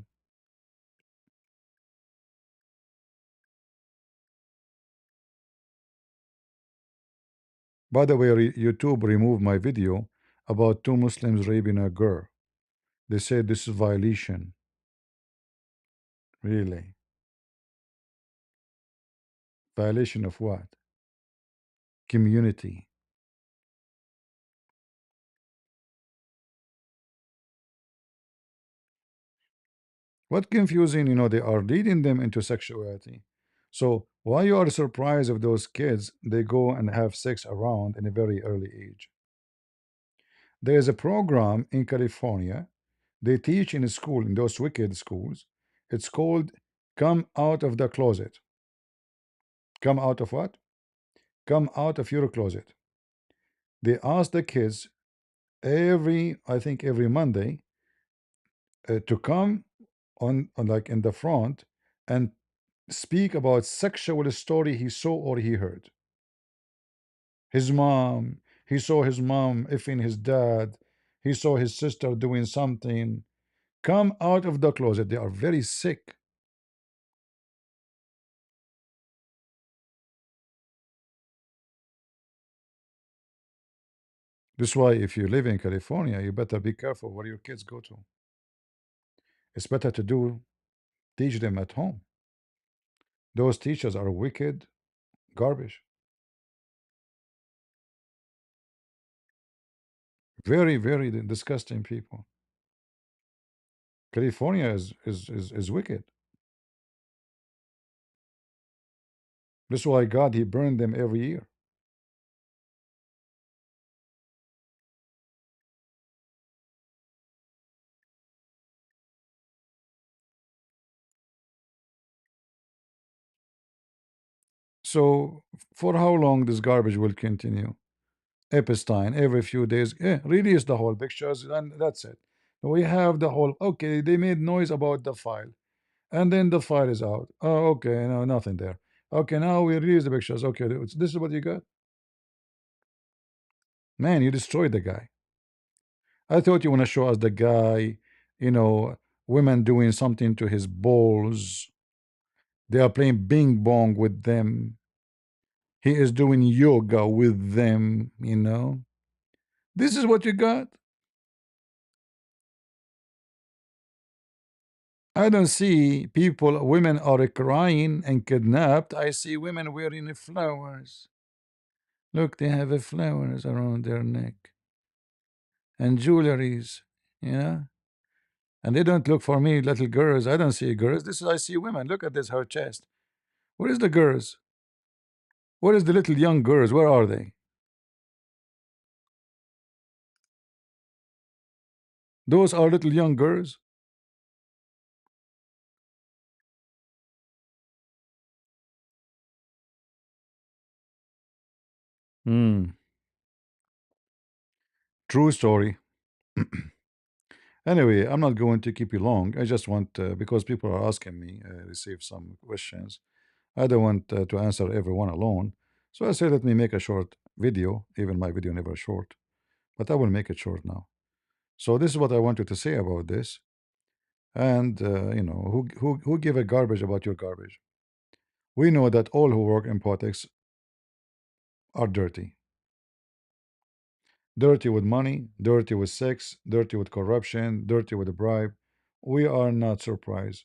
Speaker 1: By the way, YouTube removed my video about 2 Muslims raping a girl. They said this is violation. Really? Violation of what? Community. What confusing, they are leading them into sexuality. So why you are surprised if those kids they go and have sex around in a very early age? There is a program in California. They teach in school, in those wicked schools. It's called Come Out of the Closet. Come out of what? Come out of your closet. They ask the kids I think every Monday, to come on like in the front and speak about sexual story he saw or he heard. His mom, he saw his mom effing his dad. He saw his sister doing something. Come out of the closet. They are very sick. This is why if you live in California, you better be careful where your kids go to. It's better to teach them at home. Those teachers are wicked garbage. Very, very disgusting people. California is wicked. This is why God he burned them every year. So for how long this garbage will continue? Epstein every few days, release the whole pictures and that's it. We have the whole. Okay, they made noise about the file, and then the file is out. Oh, okay, no, nothing there. Okay, now we release the pictures. Okay, this is what you got. Man, you destroyed the guy. I thought you want to show us the guy, you know, women doing something to his balls. They are playing bing bong with them. He is doing yoga with them. This is what you got. I don't see people, women are crying and kidnapped. I see women wearing flowers. Look, they have flowers around their neck and jewelries, yeah. And they don't look for me, little girls. I don't see girls. This is I see women. Look at this, her chest. Where is the girls? Where is the little young girls? Where are they? Those are little young girls. Hmm. True story. Anyway, I'm not going to keep you long. I just want because people are asking me, receive some questions. I don't want to answer everyone alone. So I said, let me make a short video. Even my video never short, but I will make it short now. So this is what I wanted to say about this. And who give a garbage about your garbage? We know that all who work in politics are dirty. Dirty with money, dirty with sex, dirty with corruption, dirty with a bribe. We are not surprised.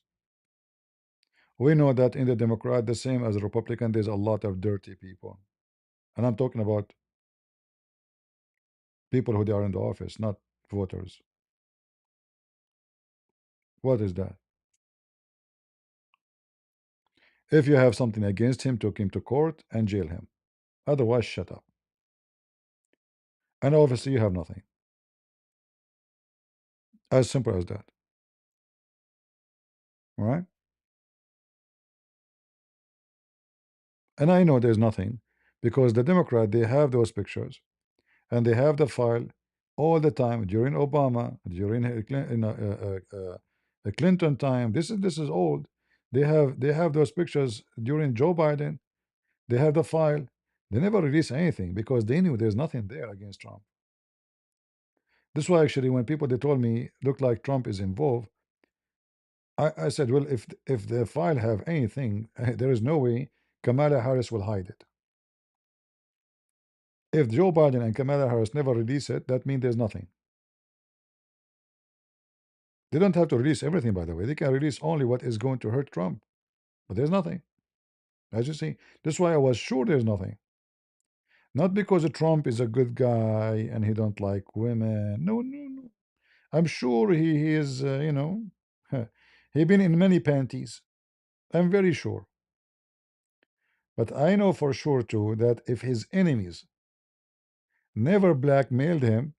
Speaker 1: We know that in the Democrat, the same as the Republican, there's a lot of dirty people. And I'm talking about people who they are in the office, not voters. What is that? If you have something against him, take him to court and jail him. Otherwise, shut up. And obviously, you have nothing. As simple as that. All right? And I know there's nothing because the Democrat, they have those pictures and they have the file all the time during Obama, during Clinton time. This is old. They have those pictures during Joe Biden. They have the file. They never release anything because they knew there's nothing there against Trump. This is why actually when people they told me look like Trump is involved, I said, well, if the file have anything, there is no way Kamala Harris will hide it. If Joe Biden and Kamala Harris never release it, that means there's nothing. They don't have to release everything, by the way. They can release only what is going to hurt Trump. But there's nothing. As you see, this is why I was sure there's nothing. Not because Trump is a good guy and he don't like women. No, no, no. I'm sure he is, he been in many panties. I'm very sure. But I know for sure too that if his enemies never blackmailed him,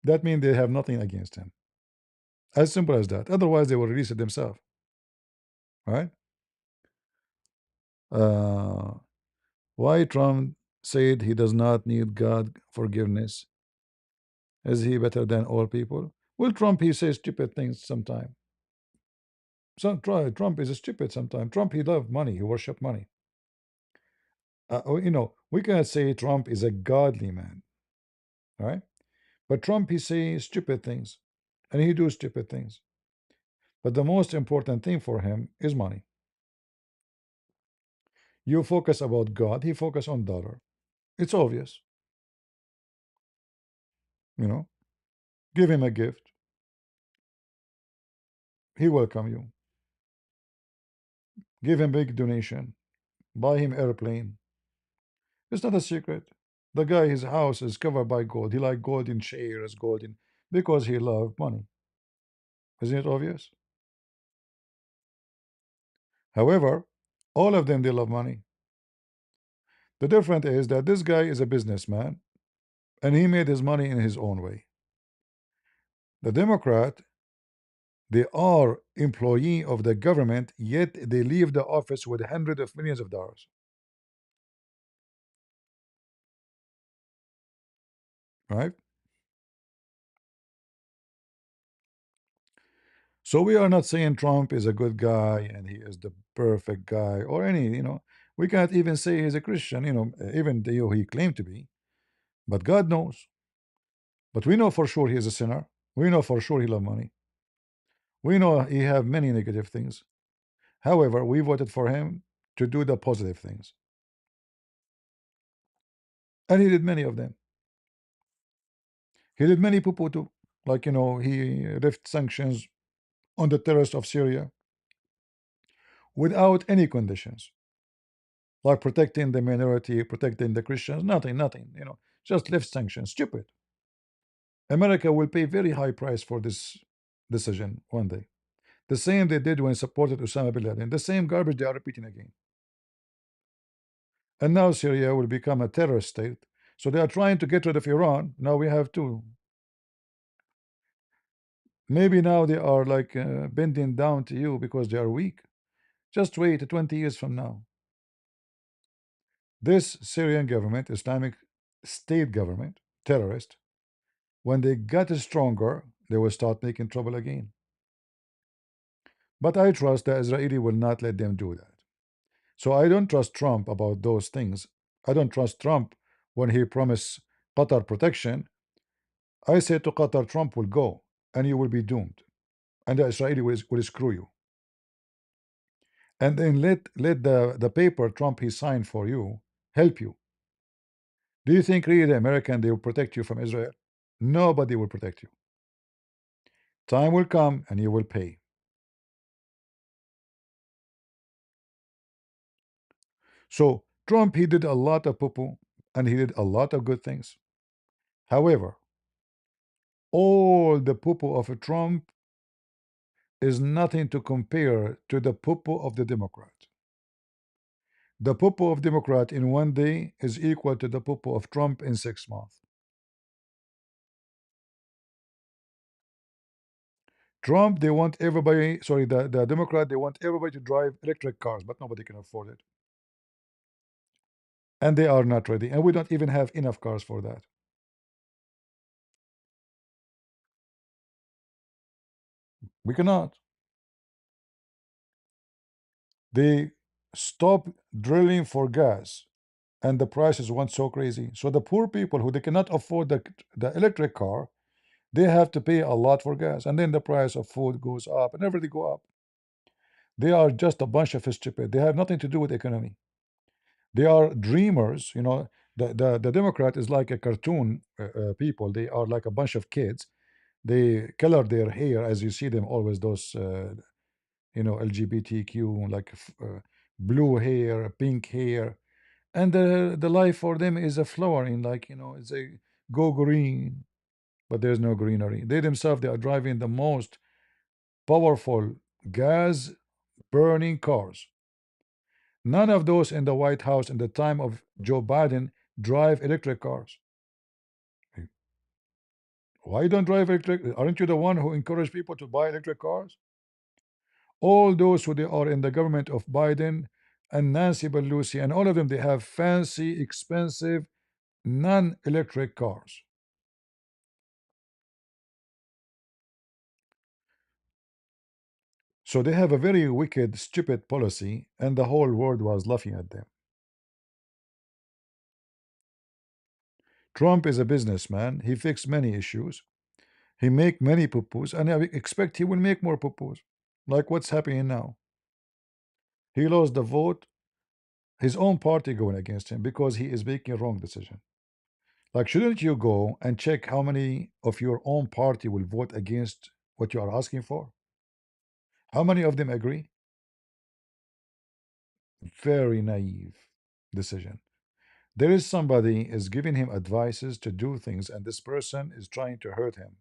Speaker 1: that means they have nothing against him. As simple as that. Otherwise, they will release it themselves. Right? Uh, why Trump said he does not need God forgiveness? Is he better than all people? Well, Trump he says stupid things sometimes. Trump is stupid sometimes. Trump he loved money. He worship money. We cannot say Trump is a godly man, right? But Trump he say stupid things, and he do stupid things. But the most important thing for him is money. You focus about God, he focus on dollar. It's obvious. You know, give him a gift. He welcome you. Give him big donation. Buy him airplane. It's not a secret. The guy, his house is covered by gold. He like golden chairs, golden because he loved money. Isn't it obvious? However, all of them they love money. The difference is that this guy is a businessman and he made his money in his own way. The Democrat, they are employee of the government, yet they leave the office with hundreds of millions of dollars. Right? So we are not saying Trump is a good guy and he is the perfect guy or any. We can't even say he's a Christian, even though he claimed to be. But God knows. But we know for sure he is a sinner. We know for sure he loves money. We know he have many negative things. However, we voted for him to do the positive things. And he did many of them. He did many poo-poo too. Like, he lifted sanctions on the terrorists of Syria without any conditions. Like protecting the minority, protecting the Christians, nothing. Just lift sanctions. Stupid. America will pay very high price for this decision one day. The same they did when supported Osama bin Laden. The same garbage they are repeating again. And now Syria will become a terrorist state. So they are trying to get rid of Iran. Now we have two. Maybe now they are like bending down to you because they are weak. Just wait 20 years from now. This Syrian government, Islamic State government, terrorist, when they get stronger, they will start making trouble again. But I trust the Israeli will not let them do that. So I don't trust Trump about those things. I don't trust Trump when he promised Qatar protection. I say to Qatar, Trump will go and you will be doomed. And the Israeli will screw you. And then let the paper Trump he signed for you help you. Do you think really the American they will protect you from Israel? Nobody will protect you. Time will come and you will pay. So Trump he did a lot of poo-poo and he did a lot of good things. However, all the poo-poo of a Trump is nothing to compare to the poo-poo of the Democrat. The poo-poo of Democrat in one day is equal to the poo-poo of Trump in 6 months. Trump, they want everybody, sorry, the Democrat, they want everybody to drive electric cars, but nobody can afford it. And they are not ready. And we don't even have enough cars for that. We cannot. They stop drilling for gas and the prices went so crazy. So the poor people who they cannot afford the electric car, they have to pay a lot for gas. And then the price of food goes up and everything go up. They are just a bunch of stupid. They have nothing to do with economy. They are dreamers. The Democrat is like a cartoon people. They are like a bunch of kids. They color their hair as you see them always those LGBTQ like blue hair, pink hair, and the life for them is a flowering like it's a go green, but there's no greenery. They themselves they are driving the most powerful gas burning cars. None of those in the White House in the time of Joe Biden drive electric cars. Why don't drive electric? Aren't you the one who encouraged people to buy electric cars? All those who they are in the government of Biden and Nancy Pelosi and all of them, they have fancy, expensive, non-electric cars. So they have a very wicked, stupid policy, and the whole world was laughing at them. Trump is a businessman. He fixed many issues. He make many poo-poos, and I expect he will make more poo-poos, like what's happening now. He lost the vote, his own party going against him because he is making a wrong decision. Like, shouldn't you go and check how many of your own party will vote against what you are asking for? How many of them agree? Very naive decision. There is somebody is giving him advices to do things, and this person is trying to hurt him.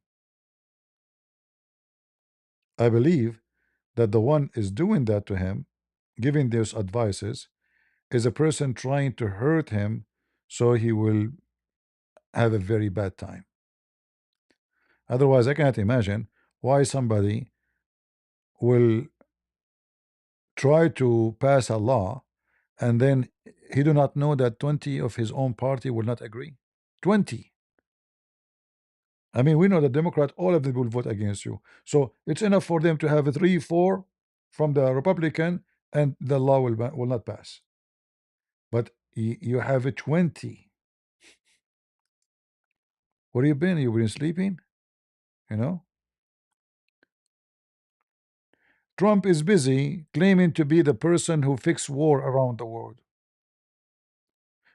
Speaker 1: I believe that the one is doing that to him, giving those advices, is a person trying to hurt him so he will have a very bad time. Otherwise, I cannot imagine why somebody will try to pass a law and then he do not know that 20 of his own party will not agree. 20. I mean, we know the Democrat, all of them will vote against you. So it's enough for them to have a 3, 4 from the Republican, and the law will not pass. But you have a 20. Where you been? You been sleeping? You know? Trump is busy claiming to be the person who fixed war around the world.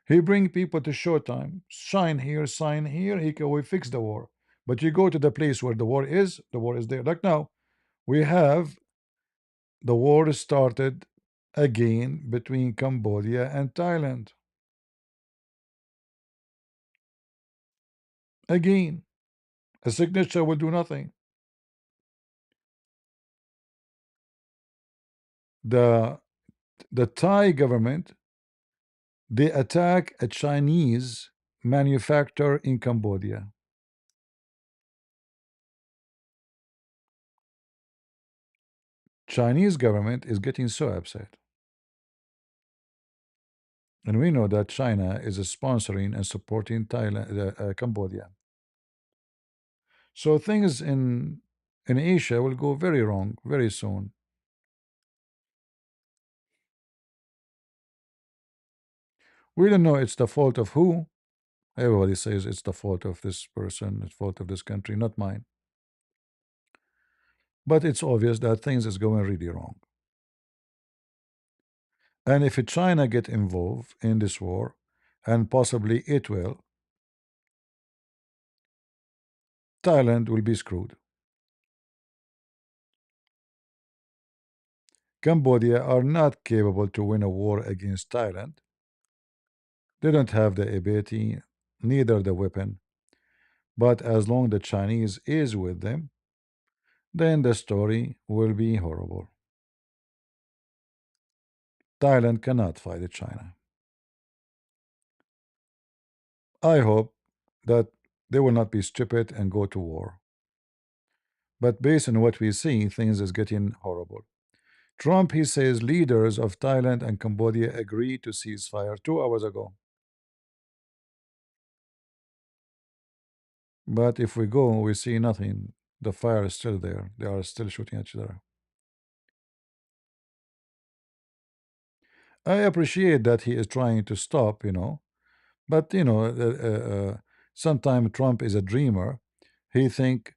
Speaker 1: He bring people to Showtime, shine here, sign here. We fix the war. But you go to the place where the war is there. Like now, we have the war started again between Cambodia and Thailand. Again, a signature will do nothing. The the Thai government, they attack a Chinese manufacturer in Cambodia. Chinese government is getting so upset. And we know that China is sponsoring and supporting Thailand, Cambodia. So things in Asia will go very wrong very soon. We don't know it's the fault of who. Everybody says it's the fault of this person, it's fault of this country, not mine. But it's obvious that things is going really wrong. And if China get involved in this war, and possibly it will, Thailand will be screwed. Cambodia are not capable to win a war against Thailand. They don't have the ability, neither the weapon. But as long the Chinese is with them, then the story will be horrible. Thailand cannot fight China. I hope that they will not be stupid and go to war. But based on what we see, things is getting horrible. Trump, he says leaders of Thailand and Cambodia agreed to ceasefire 2 hours ago. But if we go, we see nothing. The fire is still there. They are still shooting at each other. I appreciate that he is trying to stop, but sometimes Trump is a dreamer. He think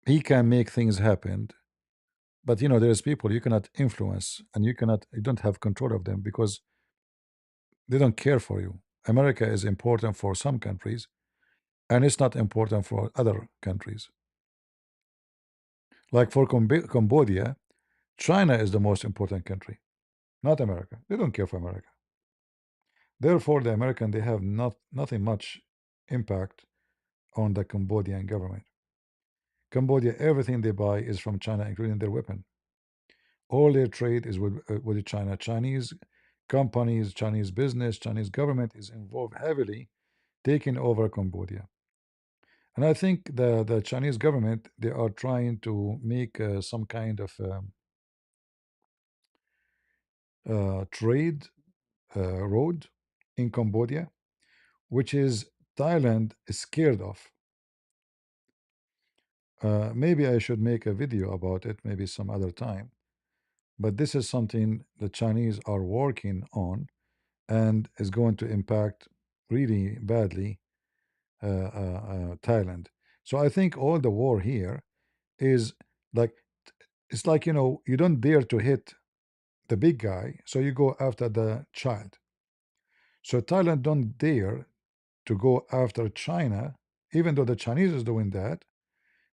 Speaker 1: he can make things happen, but there's people you cannot influence, and you don't have control of them because they don't care for you. America is important for some countries, and it's not important for other countries. Like for Cambodia, China is the most important country, not America. They don't care for America. Therefore, the American, they have nothing much impact on the Cambodian government. Cambodia, everything they buy is from China, including their weapon. All their trade is with China. Chinese companies, Chinese business, Chinese government is involved heavily taking over Cambodia. And I think the Chinese government, they are trying to make some kind of trade road in Cambodia, which is Thailand is scared of. Maybe I should make a video about it, maybe some other time. But this is something the Chinese are working on and is going to impact really badly Thailand. So I think all the war here is like it's like you don't dare to hit the big guy, so you go after the child. So Thailand don't dare to go after China, even though the Chinese is doing that,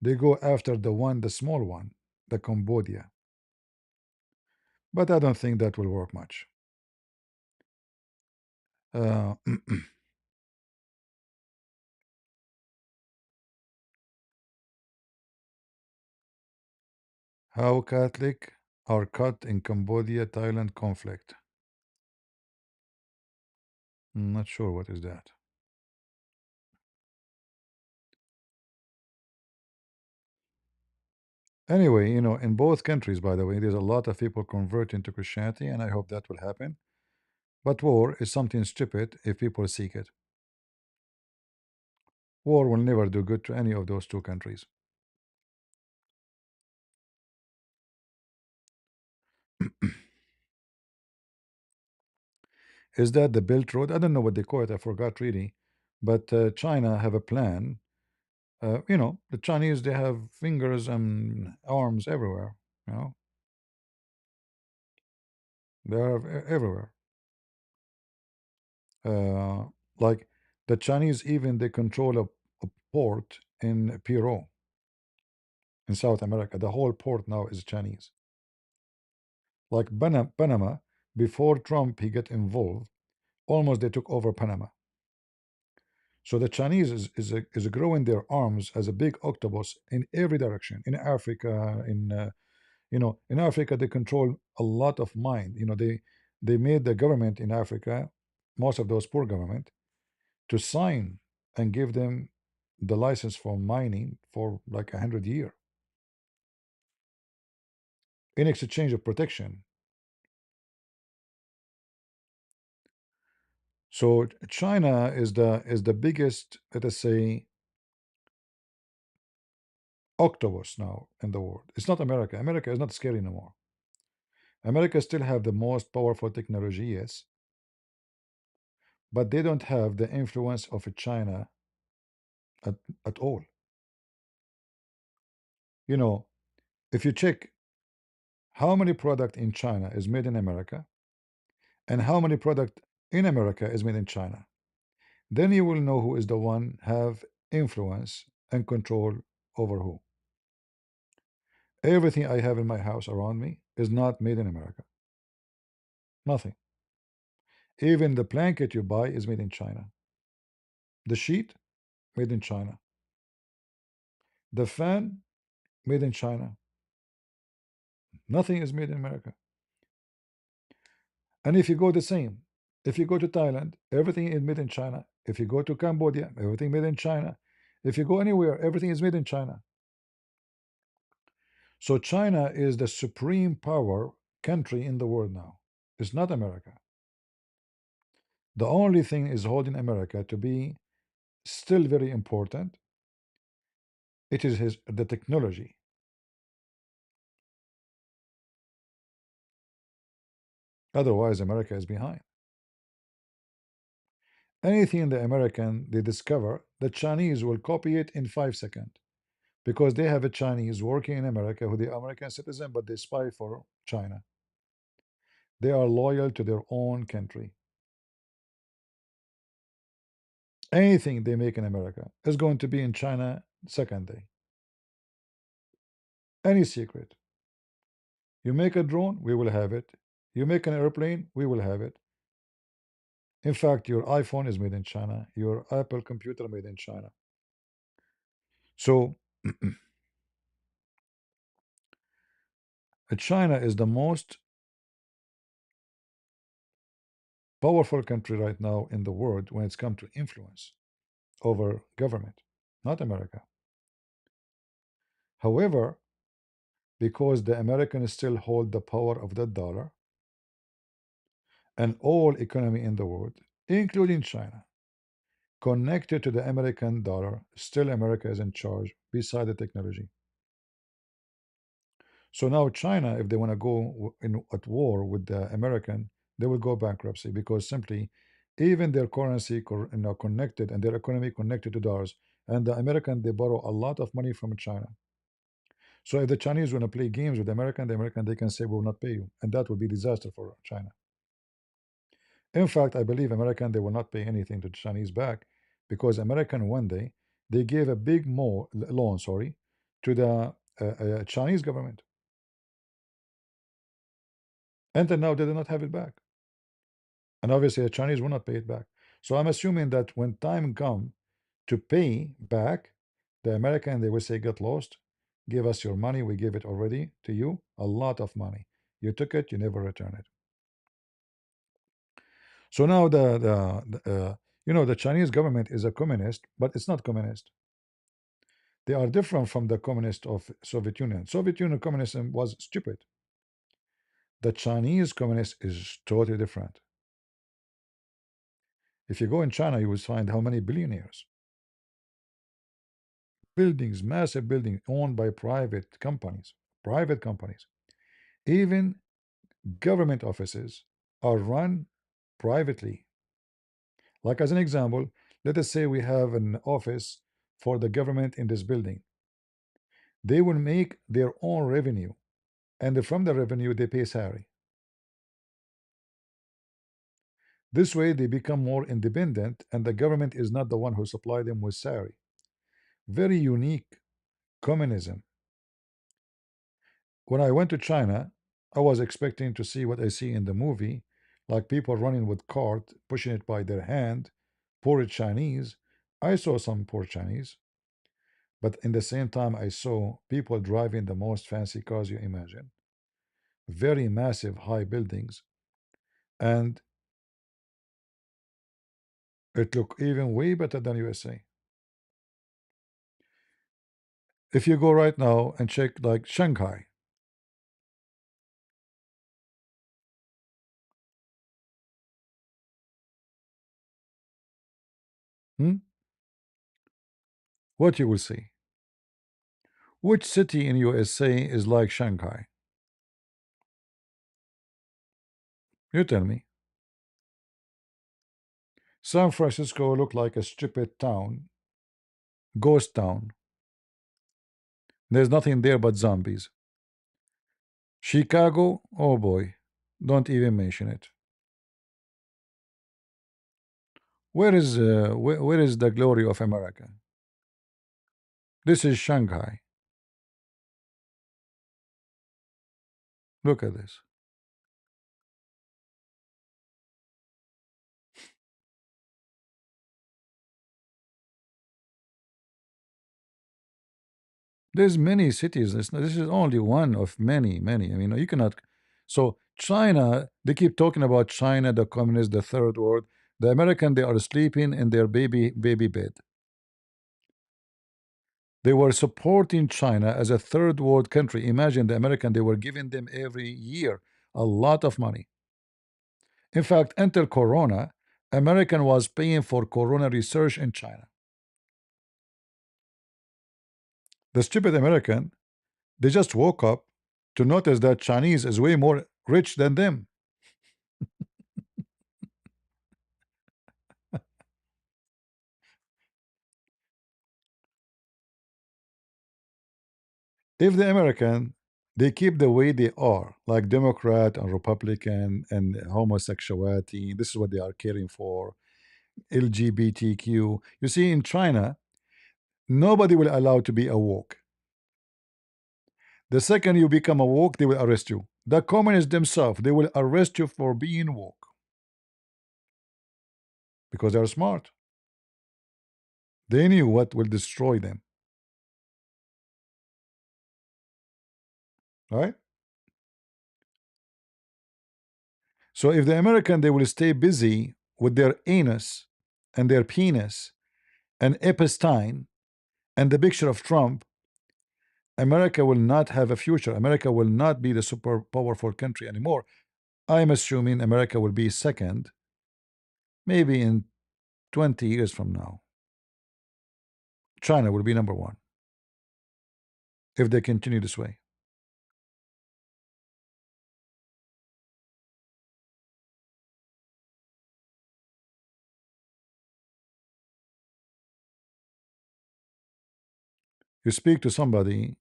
Speaker 1: they go after the small one, the Cambodia. But I don't think that will work much. Uh, how Catholic are cut in Cambodia Thailand conflict. Not sure what is that. Anyway, in both countries, by the way, there's a lot of people converting to Christianity, and I hope that will happen. But war is something stupid if people seek it. War will never do good to any of those two countries. Is that the Belt Road? I don't know what they call it. I forgot really. But China have a plan. The Chinese, they have fingers and arms everywhere. You know, they are everywhere. Uh, like the Chinese, even they control a port in Peru in South America. The whole port now is Chinese. Like Panama, before Trump he get involved, almost they took over Panama. So the Chinese is growing their arms as a big octopus in every direction. In Africa, in Africa they control a lot of mine. They made the government in Africa, most of those poor government, to sign and give them the license for mining for like 100 years in exchange of protection. So China is the biggest, let us say, octopus now in the world. It's not America. America is not scary anymore. America still have the most powerful technology, yes, but they don't have the influence of China at, at all. You know, if you check how many product in China is made in America and how many product in America is made in China, then you will know who is the one have influence and control over who. Everything I have in my house around me is not made in America. Nothing. Even the blanket you buy is made in China. The sheet made in China. The fan made in China. Nothing is made in America. And if you go the same, if you go to Thailand, everything is made in China. If you go to Cambodia, everything made in China. If you go anywhere, everything is made in China. So China is the supreme power country in the world now. It's not America. The only thing is holding America to be still very important. It is the technology. Otherwise, America is behind. Anything the American they discover, the Chinese will copy it in 5 seconds because they have a Chinese working in America who the American citizen, but they spy for China. They are loyal to their own country. Anything they make in America is going to be in China second day. Any secret. You make a drone, we will have it. You make an airplane, we will have it. In fact, your iPhone is made in China. Your Apple computer made in China. So China is the most powerful country right now in the world when it's come to influence over government, not America. However, because the Americans still hold the power of the dollar and all economy in the world, including China, connected to the American dollar, still America is in charge beside the technology. So now China, if they want to go at war with the American, they will go bankruptcy because simply even their currency connected and their economy connected to dollars, and the American they borrow a lot of money from China. So if the Chinese want to play games with the American they can say we will not pay you, and that would be disaster for China. In fact, I believe American they will not pay anything to the Chinese back because American one day they gave a big loan, sorry, to the Chinese government, and then now they do not have it back, and obviously the Chinese will not pay it back. So I'm assuming that when time come to pay back, the American they will say, get lost, give us your money, we gave it already to you, a lot of money. You took it, you never return it. So now the Chinese government is a communist, but it's not communist. They are different from the communist of Soviet Union. Soviet Union communism was stupid. The Chinese communist is totally different. If you go in China, you will find how many billionaires, buildings, massive buildings owned by private companies. Even government offices are run privately. Like as an example, let us say we have an office for the government in this building. They will make their own revenue, and from the revenue they pay salary. This way they become more independent, and the government is not the one who supply them with salary. Very unique communism. When I went to China, I was expecting to see what I see in the movie, like people running with cart, pushing it by their hand, poor Chinese. I saw some poor Chinese, but in the same time, I saw people driving the most fancy cars you imagine, very massive high buildings, and it looked even way better than USA. If you go right now and check like Shanghai, hmm, what you will see? Which city in USA is like Shanghai? You tell me. San Francisco looked like a stupid town, ghost town. There's nothing there but zombies. Chicago, oh boy, don't even mention it. Where is the glory of America? This is Shanghai. Look at this. There's many cities. This is only one of many, many. I mean, you cannot. So China, they keep talking about China, the communist, the third world. The American, they are sleeping in their baby bed. They were supporting China as a third world country. Imagine the American, they were giving them every year a lot of money. In fact, until Corona, American was paying for Corona research in China. The stupid American, they just woke up to notice that Chinese is way more rich than them. If the American, they keep the way they are, like Democrat and Republican and homosexuality, this is what they are caring for, LGBTQ. You see, in China, nobody will allow to be awoke. The second you become awoke, they will arrest you. The communists themselves, they will arrest you for being woke because they're smart. They knew what will destroy them, right? So if the American, they will stay busy with their anus and their penis and Epstein and the picture of Trump, America will not have a future. America will not be the super powerful country anymore. I'm assuming America will be second, maybe in 20 years from now. China will be number one if they continue this way. You speak to somebody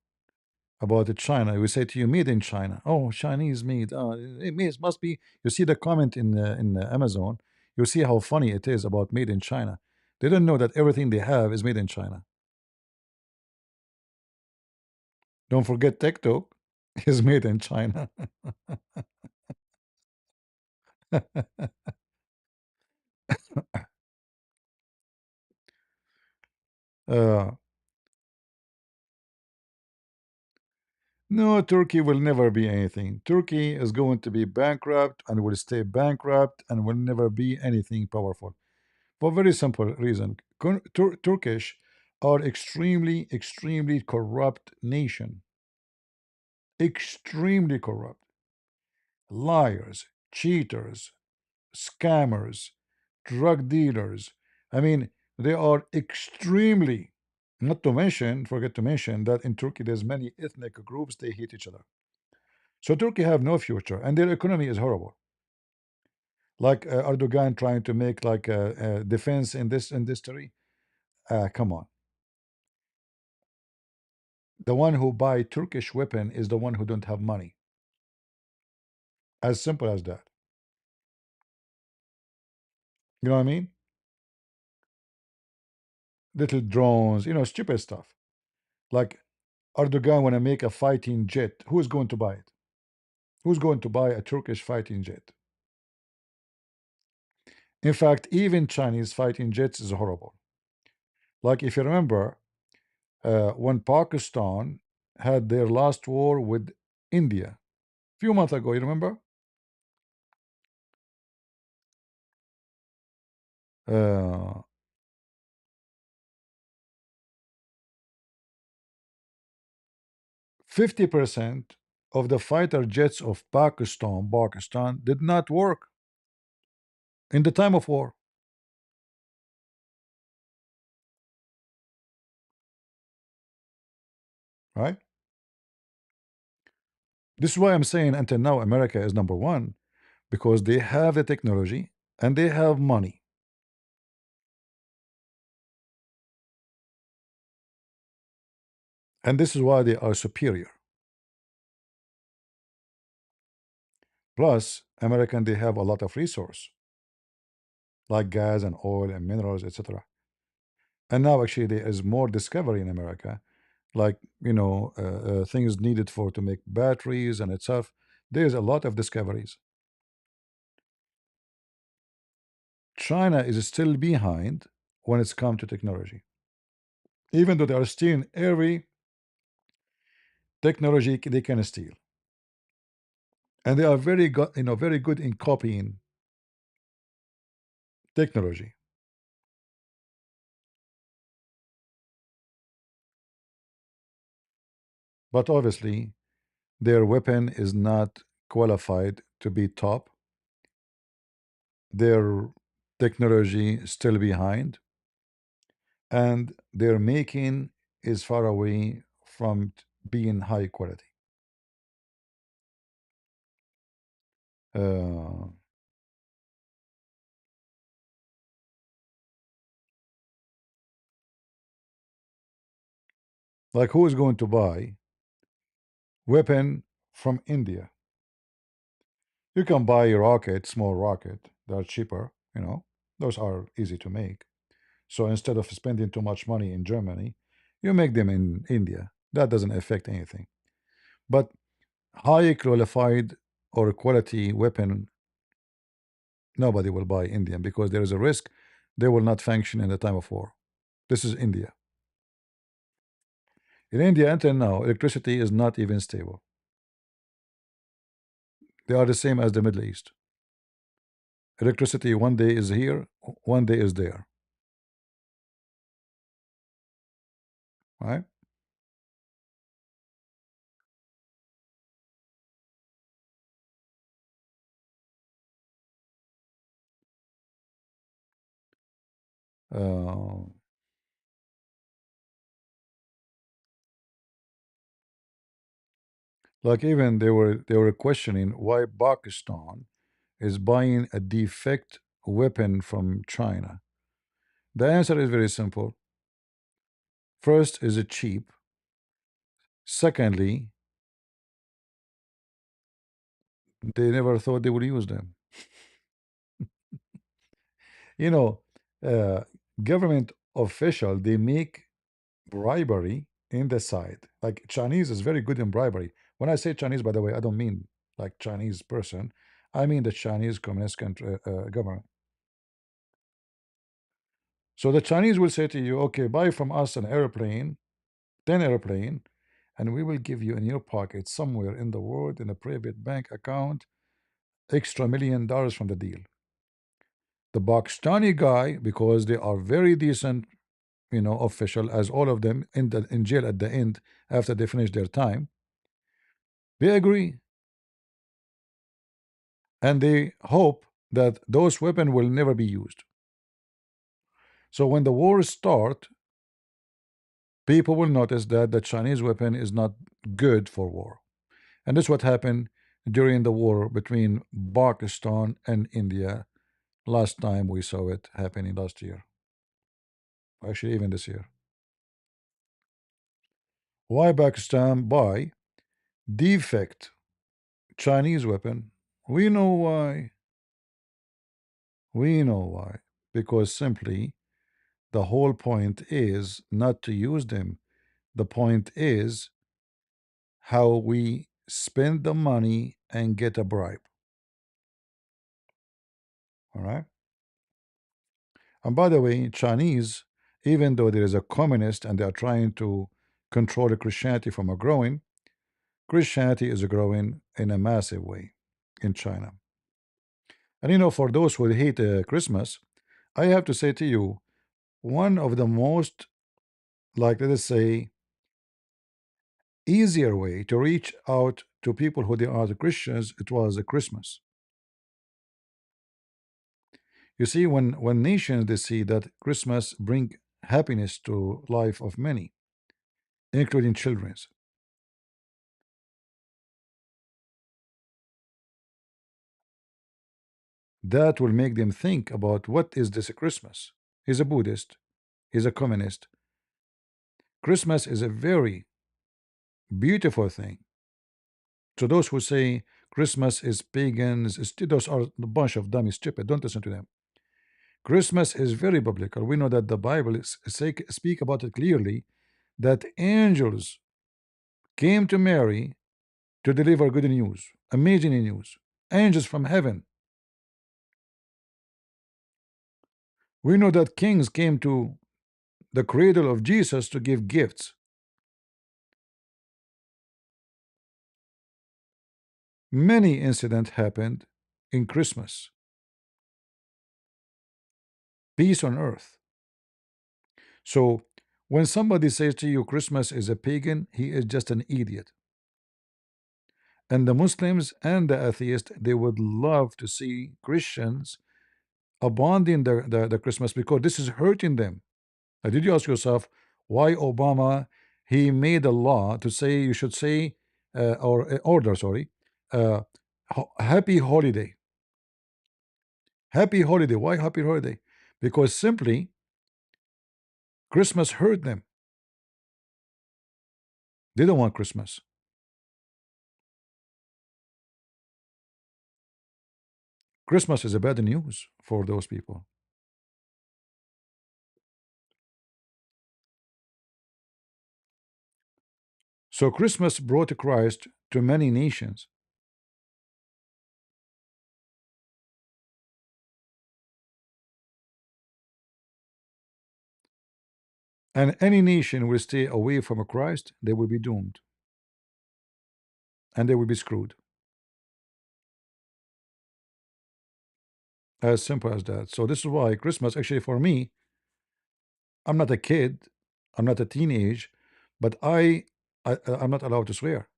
Speaker 1: about China, we say to you, made in China. Oh, Chinese made. Must be. You see the comment in Amazon. You see how funny it is about made in China. They don't know that everything they have is made in China. Don't forget TikTok is made in China. uh, no, Turkey will never be anything. Turkey is going to be bankrupt and will stay bankrupt and will never be anything powerful. For a very simple reason. Turkish are extremely corrupt nation. Extremely corrupt. Liars, cheaters, scammers, drug dealers. I mean, they are extremely, not to mention, forget to mention that in Turkey there's many ethnic groups, they hate each other. So Turkey have no future and their economy is horrible. Like Erdogan trying to make like a defense in this industry. Come on. The one who buy Turkish weapon is the one who don't have money. As simple as that. You know what I mean? Little drones, stupid stuff. Like Erdogan want to make a fighting jet. Who's going to buy it? Who's going to buy a Turkish fighting jet? In fact, even Chinese fighting jets is horrible. Like if you remember, when Pakistan had their last war with India, few months ago, you remember? 50% of the fighter jets of Pakistan did not work in the time of war, right? This is why I'm saying until now America is number one, because they have the technology and they have money. And this is why they are superior. Plus, American, they have a lot of resource like gas and oil and minerals, etc. And now actually there is more discovery in America, like things needed for to make batteries and itself. There's a lot of discoveries. China is still behind when it's come to technology, even though they are stealing every technology they can steal, and they are very good, very good in copying technology. But obviously, their weapon is not qualified to be top. Their technology still behind, and their making is far away from being high quality. Uh, like who is going to buy weapon from India? You can buy a rocket, small rocket, they're cheaper, those are easy to make. So instead of spending too much money in Germany, you make them in India. That doesn't affect anything. But high qualified or quality weapon, nobody will buy Indian because there is a risk they will not function in the time of war. This is India. In India, until now, electricity is not even stable. They are the same as the Middle East. Electricity one day is here, one day is there, right? Uh, like even they were questioning why Pakistan is buying a defect weapon from China. The answer is very simple. First, is it cheap? Secondly, they never thought they would use them. You know, uh, Government official, they make bribery in the side. Like Chinese is very good in bribery. When I say Chinese, by the way, I don't mean like Chinese person. I mean the Chinese communist country, government. So the Chinese will say to you, okay, buy from us an airplane, 10 airplane, and we will give you in your pocket somewhere in the world in a private bank account extra $1 million from the deal. The Pakistani guy, because they are very decent, official, as all of them in jail at the end after they finish their time, they agree and they hope that those weapons will never be used. So when the wars start, people will notice that the Chinese weapon is not good for war. And this is what happened during the war between Pakistan and India. Last time we saw it happening last year, actually even this year. Why Pakistan buy defect Chinese weapon? We know why. We know why. Because simply the whole point is not to use them. The point is how we spend the money and get a bribe. All right. And by the way, Chinese, even though there is a communist and they are trying to control the Christianity from a growing, Christianity is growing in a massive way in China. And for those who hate Christmas, I have to say to you, one of the most, like, let us say, easier way to reach out to people who they are the Christians, it was a Christmas. You see, when nations they see that Christmas bring happiness to life of many, including children's, that will make them think about what is this Christmas. He's a Buddhist, he's a communist. Christmas is a very beautiful thing. So those who say Christmas is pagans, those are a bunch of dummy stupid. Don't listen to them. Christmas is very biblical. We know that the Bible speak about it clearly that angels came to Mary to deliver good news, amazing news. Angels from heaven. We know that kings came to the cradle of Jesus to give gifts. Many incidents happened in Christmas. Peace on earth. So when somebody says to you Christmas is a pagan, he is just an idiot. And the Muslims and the atheists, they would love to see Christians abandoning the Christmas because this is hurting them. Now, did you ask yourself why Obama he made a law to say you should say or order, sorry, uh, happy holiday. Happy holiday. Why happy holiday? Because simply Christmas hurt them. They don't want Christmas. Christmas is a bad news for those people. So Christmas brought Christ to many nations. And any nation will stay away from Christ, they will be doomed. And they will be screwed. As simple as that. So this is why Christmas, actually for me, I'm not a kid, I'm not a teenage, but I'm not allowed to swear.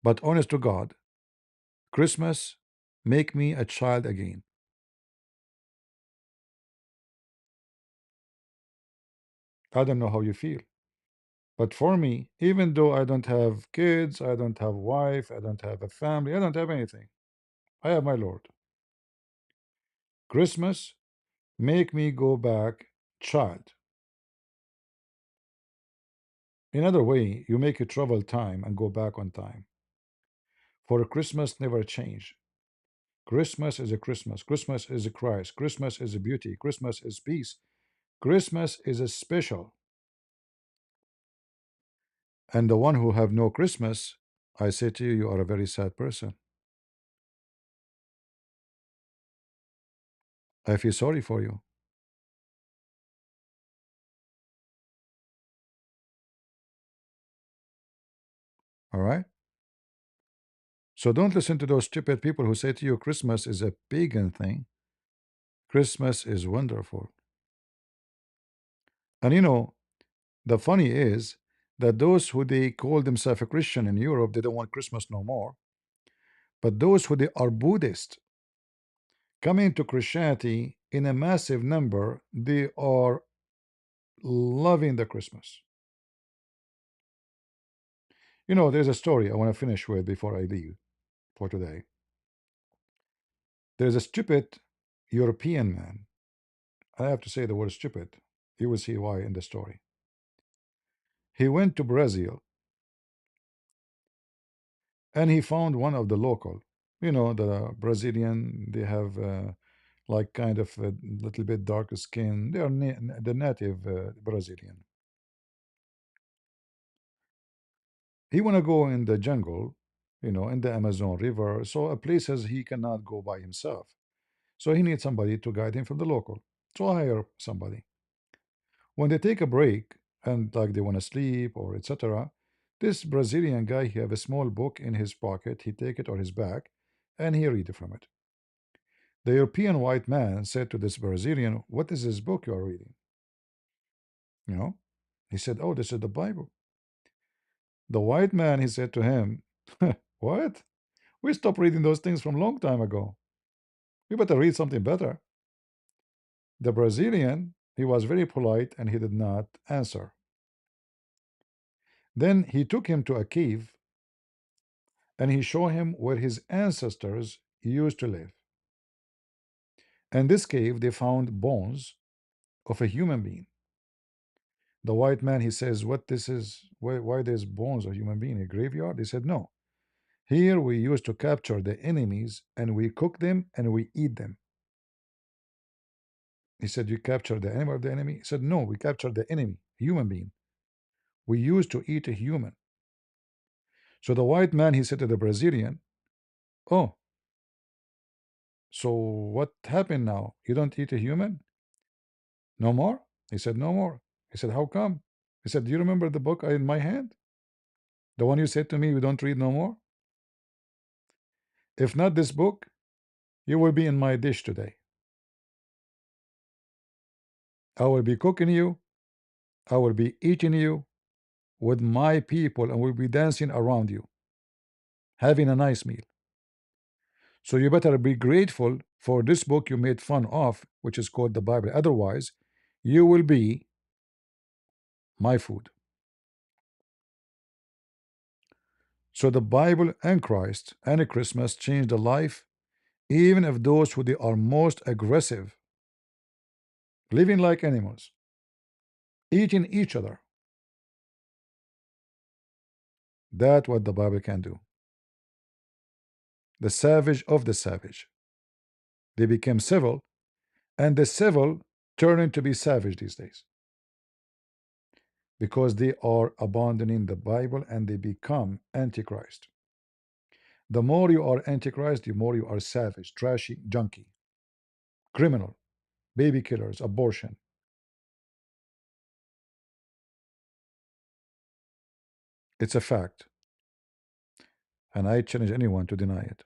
Speaker 1: But honest to God, Christmas make me a child again. I don't know how you feel. But for me, even though I don't have kids, I don't have wife, I don't have a family, I don't have anything. I have my Lord. Christmas make me go back child. In other way, you make a travel time and go back on time. For Christmas never change. Christmas is a Christmas. Christmas is a Christ. Christmas is a beauty. Christmas is peace. Christmas is a special, and the one who have no Christmas, I say to you, you are a very sad person. I feel sorry for you. All right. So don't listen to those stupid people who say to you Christmas is a pagan thing. Christmas is wonderful. And the funny is that those who they call themselves a Christian in Europe, they don't want Christmas no more. But those who they are Buddhist coming to Christianity in a massive number, they are loving the Christmas. There's a story I want to finish with before I leave for today. There's a stupid European man. I have to say the word stupid. You will see why in the story. He went to Brazil and he found one of the local. The Brazilian, they have like kind of a little bit darker skin. They are the native Brazilian. He want to go in the jungle, in the Amazon River, so places he cannot go by himself. So he needs somebody to guide him from the local. So I hire somebody. When they take a break and like they want to sleep or etc., this Brazilian guy, he have a small book in his pocket. He take it on his back, and he read from it. The European white man said to this Brazilian, "What is this book you are reading?" You know, he said, "Oh, this is the Bible." The white man, he said to him, "What? We stopped reading those things from long time ago. You better read something better." The Brazilian, he was very polite and he did not answer. Then he took him to a cave and he showed him where his ancestors used to live. In this cave, they found bones of a human being. The white man, he says, "What this is? Why there's bones of human being in a graveyard?" He said, "No. Here we used to capture the enemies and we cook them and we eat them." He said, "You capture the enemy of the enemy?" He said, "No, we captured the enemy, human being. We used to eat a human." So the white man, he said to the Brazilian, "Oh, so what happened now? You don't eat a human no more?" He said, "No more." He said, "How come?" He said, "Do you remember the book in my hand? The one you said to me we don't read no more? If not this book, you will be in my dish today. I will be cooking you, I will be eating you with my people, and we'll be dancing around you, having a nice meal. So you better be grateful for this book you made fun of, which is called the Bible. Otherwise, you will be my food." So the Bible and Christ and Christmas changed the life, even of those who they are most aggressive, living like animals, eating each other. That's what the Bible can do. The savage of the savage. They became civil, and the civil turn into be savage these days because they are abandoning the Bible and they become antichrist. The more you are antichrist, the more you are savage, trashy, junkie, criminal, baby killers, abortion. It's a fact, and I challenge anyone to deny it.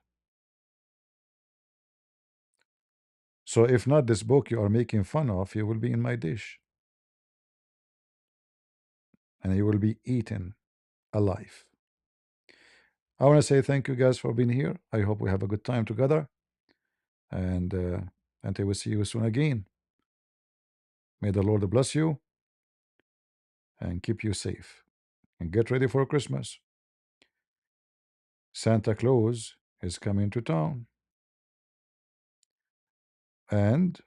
Speaker 1: So if not this book you are making fun of, you will be in my dish and you will be eaten alive. I want to say thank you guys for being here. I hope we have a good time together, and until we see you soon again. May the Lord bless you and keep you safe. And get ready for Christmas. Santa Claus is coming to town. And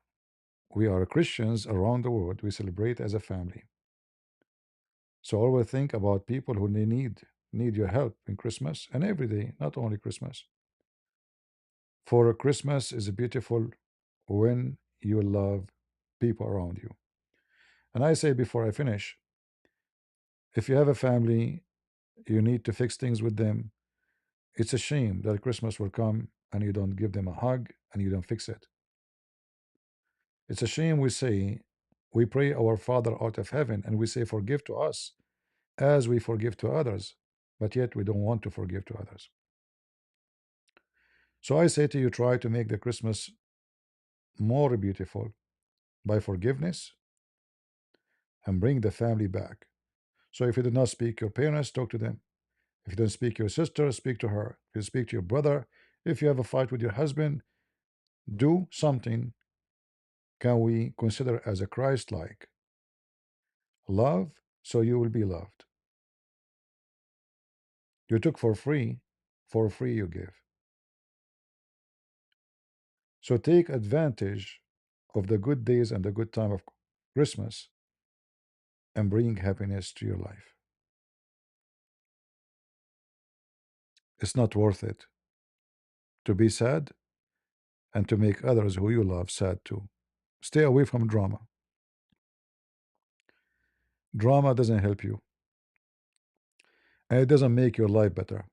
Speaker 1: we are Christians around the world. We celebrate as a family. So always think about people who they need your help in Christmas and every day, not only Christmas. For Christmas is beautiful when you love people around you. And I say before I finish, if you have a family, you need to fix things with them. It's a shame that Christmas will come and you don't give them a hug and you don't fix it. It's a shame we say, we pray our Father out of heaven and we say, forgive to us as we forgive to others, but yet we don't want to forgive to others. So I say to you, try to make the Christmas more beautiful by forgiveness and bring the family back. So if you do not speak your parents, talk to them. If you don't speak your sister, speak to her. If you speak to your brother, if you have a fight with your husband, do something can we consider as a Christ like love, so you will be loved. You took for free you give. So take advantage of the good days and the good time of Christmas and bring happiness to your life. It's not worth it to be sad and to make others who you love sad too. Stay away from drama. Drama doesn't help you and it doesn't make your life better.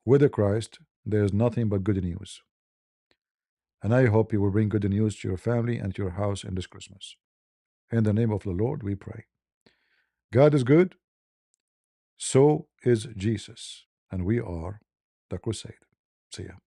Speaker 1: With the Christ, there is nothing but good news. And I hope you will bring good news to your family and to your house in this Christmas. In the name of the Lord, we pray. God is good, so is Jesus, and we are the crusade. See ya.